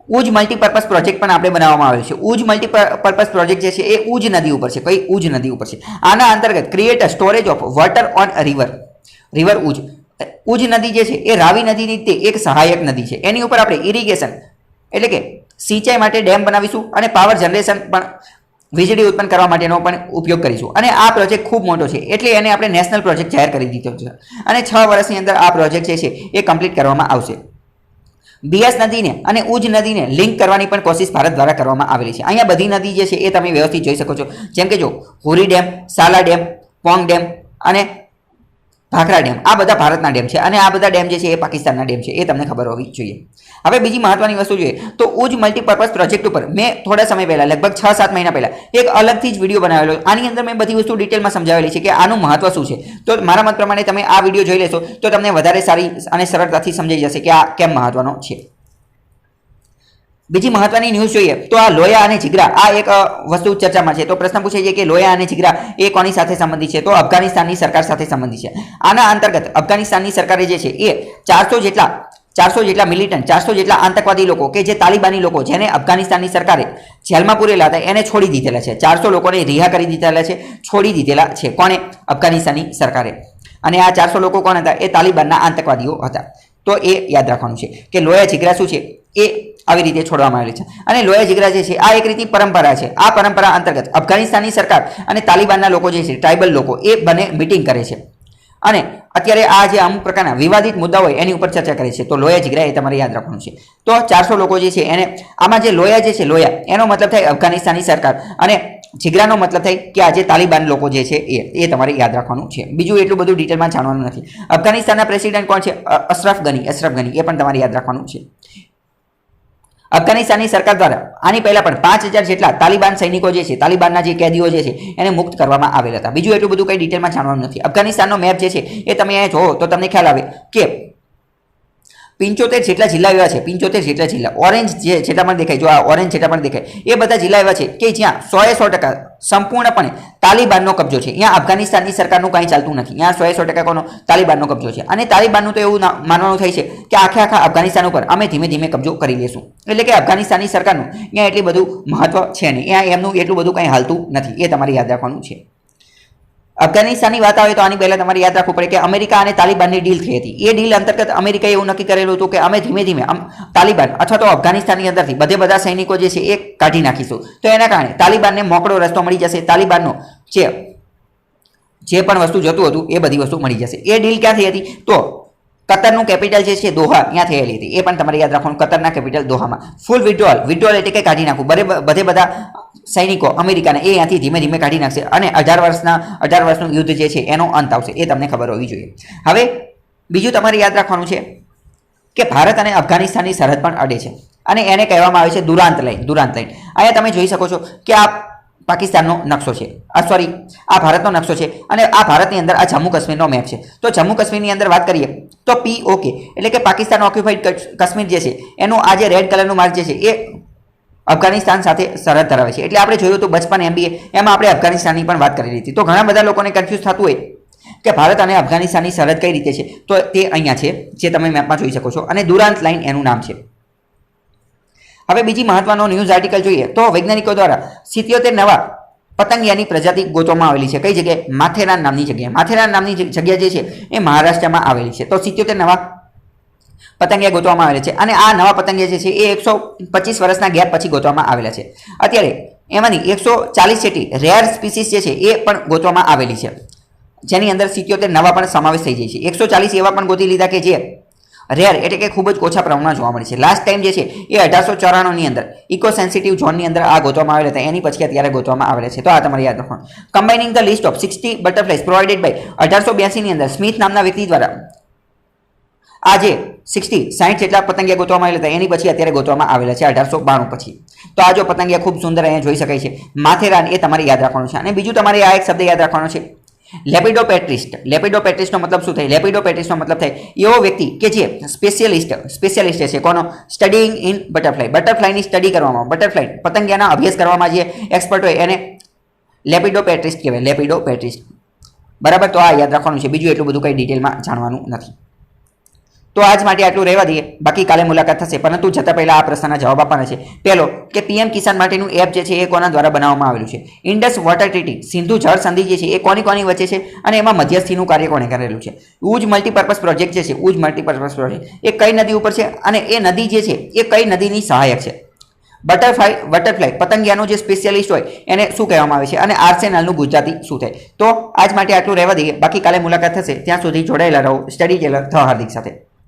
ઉજ મલ્ટીપર્પઝ પ્રોજેક્ટ પણ આપણે બનાવવામાં આવેલો છે. ઉજ મલ્ટીપર્પઝ પ્રોજેક્ટ જે છે એ ઉજ નદી ઉપર છે. કઈ ઉજ નદી ઉપર છે. આના અંતર્ગત create a storage of water on river Uj. Uj નદી જે છે એ રાવી નદીની તે એક સહાયક નદી છે. એની ઉપર આપણે ઇરિગેશન એટલે કે સિંચાઈ માટે ડેમ બનાવીશું અને પાવર જનરેશન પણ વીજળી ઉત્પન્ન કરવા માટેનો પણ ઉપયોગ કરીશું. અને આ પ્રોજેક્ટ ખૂબ મોટો છે એટલે એને આપણે નેશનલ પ્રોજેક્ટ જાહેર કરી દીધો છે. અને 6 વર્ષની અંદર આ પ્રોજેક્ટ જે છે એ કમ્પ્લીટ કરવામાં આવશે. બીએસ નદીને અને ઉજ નદીને લિંક કરવાની પણ કોશિશ ભારત દ્વારા કરવામાં આવેલી છે. અહીંયા બધી નદી જે છે એ તમે વ્યવસ્થિત જોઈ શકો છો. જેમ કે જો હુરી ડેમ, સાલા ડેમ, પોંગ ડેમ અને ભાખરા ડેમ આ બધા ભારતના ડેમ છે. અને આ બધા ડેમ જે છે એ પાકિસ્તાનના ડેમ છે. એ તમને ખબર હોવી જોઈએ. હવે બીજી મહત્વની વસ્તુ જોઈએ તો ઉજ મલ્ટીપર્પઝ પ્રોજેક્ટ ઉપર મેં થોડા સમય પહેલા લગભગ 6-7 મહિના પહેલા એક અલગથી જ વિડીયો બનાવેલો. આની અંદર મેં બધી વસ્તુ ડિટેલમાં સમજાવેલી છે કે આનું મહત્વ શું છે. તો મારા મત પ્રમાણે તમે આ વિડીયો જોઈ લેશો તો તમને વધારે સારી અને સરળતાથી સમજાઈ જશે કે આ કેમ મહત્વનો છે. બીજી મહત્વની ન્યૂઝ જોઈએ તો આ લોયા અને જીગરા આ એક વસ્તુ ચર્ચામાં છે. તો પ્રશ્ન પૂછાય છે કે લોયા અને જીગરા એ કોની સાથે સંબંધિત છે. તો અફઘાનિસ્તાનની સરકાર સાથે સંબંધિત છે. આના અંતર્ગત અફઘાનિસ્તાનની સરકારે જે છે એ 400 જેટલા મિલિટન્ટ, 400 જેટલા આતંકવાદી લોકો કે જે તાલિબાની લોકો જેને અફઘાનિસ્તાનની સરકારે જેલમાં પૂરેલા હતા એને છોડી દીધેલા છે. 400 લોકોને રિહા કરી દીધેલા છે, છોડી દીધેલા છે. કોણે? અફઘાનિસ્તાનની સરકારે. અને આ 400 લોકો કોણ હતા? એ તાલિબાનના આતંકવાદીઓ હતા. તો એ યાદ રાખવાનું છે કે લોયા જીગરા શું છે એ આવી રીતે છોડવામાં આવેલી છે. અને લોયા જીગરા જે છે આ એક રીતની પરંપરા છે. આ પરંપરા અંતર્ગત અફઘાનિસ્તાનની સરકાર અને તાલિબાનના લોકો જે છે ટ્રાઇબલ લોકો એ બંને મિટિંગ કરે છે. અને અત્યારે આ જે અમુક પ્રકારના વિવાદિત મુદ્દા હોય એની ઉપર ચર્ચા કરે છે. તો લોયા જીગરા એ તમારે યાદ રાખવાનું છે. તો 400 લોકો જે છે એને આમાં જે લોયા જે છે લોયા એનો મતલબ થાય અફઘાનિસ્તાનની સરકાર અને જીગરાનો મતલબ થાય કે આ જે તાલિબાન લોકો જે છે એ તમારે યાદ રાખવાનું છે. બીજું એટલું બધું ડિટેલમાં જાણવાનું નથી. અફઘાનિસ્તાનના પ્રેસિડેન્ટ કોણ છે? અશરફ ગની એ પણ તમારે યાદ રાખવાનું છે. અફઘાનિસ્તાનની સરકાર દ્વારા આની પહેલા પણ 5000 જેટલા તાલિબાન સૈનિકો જે છે, તાલિબાનના જે કેદીઓ જે છે એને મુક્ત કરવામાં આવેલા હતા. બીજું એટલું બધું કંઈ ડિટેલમાં જાણવાનું નથી. અફઘાનિસ્તાનનો મેપ જે છે એ તમે અહીંયા જોવો તો તમને ખ્યાલ આવે કે 75 જેટલા જિલ્લા એવા છે, 75 જેટલા જિલ્લા ઓરેન્જ જે જેટલા પણ દેખાય, જો આ ઓરેન્જ જેટલા પણ દેખાય એ બધા જિલ્લા એવા છે કે જ્યાં 100% સંપૂર્ણપણે તાલિબાનનો કબજો છે. અહીંયા અફઘાનિસ્તાનની સરકારનું કંઈ ચાલતું નથી. અહીંયા 100% કોનો તાલિબાનનો કબજો છે. અને તાલિબાનનું તો એવું માનવાનું થાય છે કે આખા અફઘાનિસ્તાન ઉપર અમે ધીમે ધીમે કબજો કરી લેશું. એટલે કે અફઘાનિસ્તાનની સરકારનું અહીંયા એટલી બધું મહત્વ છે નહીં, અહીંયા એમનું એટલું બધું કંઈ હાલતું નથી. એ તમારે યાદ રાખવાનું છે. અફઘાનિસ્તાનની વાત આવે તો આની પહેલાં તમારે યાદ રાખવું પડે કે અમેરિકા અને તાલિબાનની ડીલ થઈ હતી. એ ડીલ અંતર્ગત અમેરિકાએ એવું નક્કી કરેલું હતું કે અમે ધીમે ધીમે તાલિબાન અથવા તો અફઘાનિસ્તાનની અંદરથી બધા સૈનિકો જે છે એ કાઢી નાખીશું. તો એના કારણે તાલિબાનને મોકળો રસ્તો મળી જશે. તાલિબાનનો જે પણ વસ્તુ જતું હતું એ બધી વસ્તુ મળી જશે. એ ડીલ ક્યાં થઈ હતી? તો કતરનું કેપિટલ જે છે દોહા, ત્યાં થયેલી હતી. એ પણ તમારે યાદ રાખવાનું, કતરના કેપિટલ દોહામાં. ફૂલ વિડ્રોલ એટલે કે કાઢી નાખવું. બધા સૈનિકો અમેરિકાને એ અહીંયાથી ધીમે ધીમે કાઢી નાખશે અને 18 વર્ષનું યુદ્ધ જે છે એનો અંત આવશે. એ તમને ખબર હોવી જોઈએ. હવે બીજું તમારે યાદ રાખવાનું છે કે ભારત અને અફઘાનિસ્તાનની સરહદ પણ અડે છે અને એને કહેવામાં આવે છે દુરાંત લાઈન. અહીંયા તમે જોઈ શકો છો કે આ પાકિસ્તાનનો નકશો છે, આ ભારતનો નકશો છે અને આ ભારતની અંદર આ જમ્મુ કાશ્મીરનો મેપ છે. તો જમ્મુ કાશ્મીરની અંદર વાત કરીએ તો POK એટલે કે પાકિસ્તાન ઓક્યુપાઈડ કાશ્મીર જે છે એનું આ જે રેડ કલરનું માર્ક જે છે એ અફઘાનિસ્તાન સાથે સરહદ ધરાવે છે. એટલે આપણે જોયું હતું બચપન MBA એમાં આપણે અફઘાનિસ્તાનની પણ વાત કરેલી હતી. તો ઘણા બધા લોકોને કન્ફ્યુઝ થતું હોય કે ભારત અને અફઘાનિસ્તાનની સરહદ કઈ રીતે છે, તો તે અહીંયા છે જે તમે મેપમાં જોઈ શકો છો અને દુરાંત લાઈન એનું નામ છે. હવે બીજી મહત્વનો ન્યૂઝ આર્ટિકલ જોઈએ તો વૈજ્ઞાનિકો દ્વારા 77 નવા પતંગિયાની પ્રજાતિ ગોતવામાં આવેલી છે. કઈ જગ્યાએ? માથેરાન નામની જગ્યાએ. માથેરાન નામની જગ્યા જે છે એ મહારાષ્ટ્રમાં આવેલી છે. તો 77 નવા પતંગિયા ગોતવામાં આવેલા છે અને આ નવા પતંગિયા જે છે એ 125 વર્ષના ગેપ પછી ગોતવામાં આવેલા છે. અત્યારે એમાંની 140 જેટલી રેર સ્પીસીસ જે છે એ પણ ગોતવામાં આવેલી છે, જેની અંદર 77 નવા પણ સમાવેશ થઈ જાય છે. 140 એવા પણ ગોતી લીધા કે જે રેર એટલે કે ખૂબ જ ઓછા પ્રમાણમાં જોવા મળે છે. લાસ્ટ ટાઈમ જે છે એ 1894ની અંદર ઇકો સેન્સિટિવ ઝોનની અંદર આ ગોતવામાં આવેલા હતા, એની પછી અત્યારે ગોતવામાં આવેલા છે. તો આ તમારે યાદ રાખવાનું. Combining the list of 60 butterflies provided by 1882ની અંદર સ્મિથ નામના વ્યક્તિ દ્વારા આ જે 60 જેટલા પતંગિયા ગોતવામાં આવેલા હતા એની પછી અત્યારે ગોતવામાં આવેલા છે 1892 પછી. તો આ જો પતંગિયા ખૂબ સુંદર અહીંયા જોઈ શકાય છે. માથેરાન એ તમારે યાદ રાખવાનું છે. અને બીજું તમારે આ એક શબ્દ યાદ રાખવાનો છે, લેપિડોપેટ્રિસ્ટ. લેપિડોપેટ્રિસ્ટનો મતલબ શું થાય? લેપિડોપેટ્રિસ્ટનો મતલબ થાય એવો વ્યક્તિ કે જે સ્પેશિયલિસ્ટ છે કોનો? સ્ટડીઇંગ ઇન બટરફ્લાયની સ્ટડી કરવામાં, બટરફ્લાય પતંગિયાના અભ્યાસ કરવામાં જે એક્સપર્ટ હોય એને લેપિડોપેટ્રિસ્ટ કહેવાય. લેપિડોપેટ્રિસ્ટ, બરાબર. તો આ યાદ રાખવાનું છે. બીજું એટલું બધું કંઈ ડિટેલમાં જાણવાનું નથી. તો આજ માટે આટલું રહેવા દઈએ, બાકી કાલે મુલાકાત થશે. પરંતુ જતાં પહેલાં આ પ્રશ્નના જવાબ આપવાના છે. પહેલો કે PM કિસાન માટેનું એપ જે છે એ કોના દ્વારા બનાવવામાં આવેલું છે? ઇન્ડસ વોટર ટ્રીટી, સિંધુ જળ સંધિ જે છે એ કોની વચ્ચે છે અને એમાં મધ્યસ્થીનું કાર્ય કોણે કરેલું છે? ઉજ મલ્ટીપર્પઝ પ્રોજેક્ટ જે છે, ઉજ મલ્ટીપર્પઝ પ્રોજેક્ટ એ કઈ નદી ઉપર છે અને એ નદી જે છે એ કઈ નદીની સહાયક છે? બટરફ્લાય પતંગિયાનો જે સ્પેશિયલિસ્ટ હોય એને શું કહેવામાં આવે છે અને આર્સેનલનું ગુજરાતી શું થાય? તો આજ માટે આટલું રહેવા દઈએ, બાકી કાલે મુલાકાત થશે. ત્યાં સુધી જોડાયેલા રહો સ્ટડી ટેલર ધ હાર્દિક સાથે.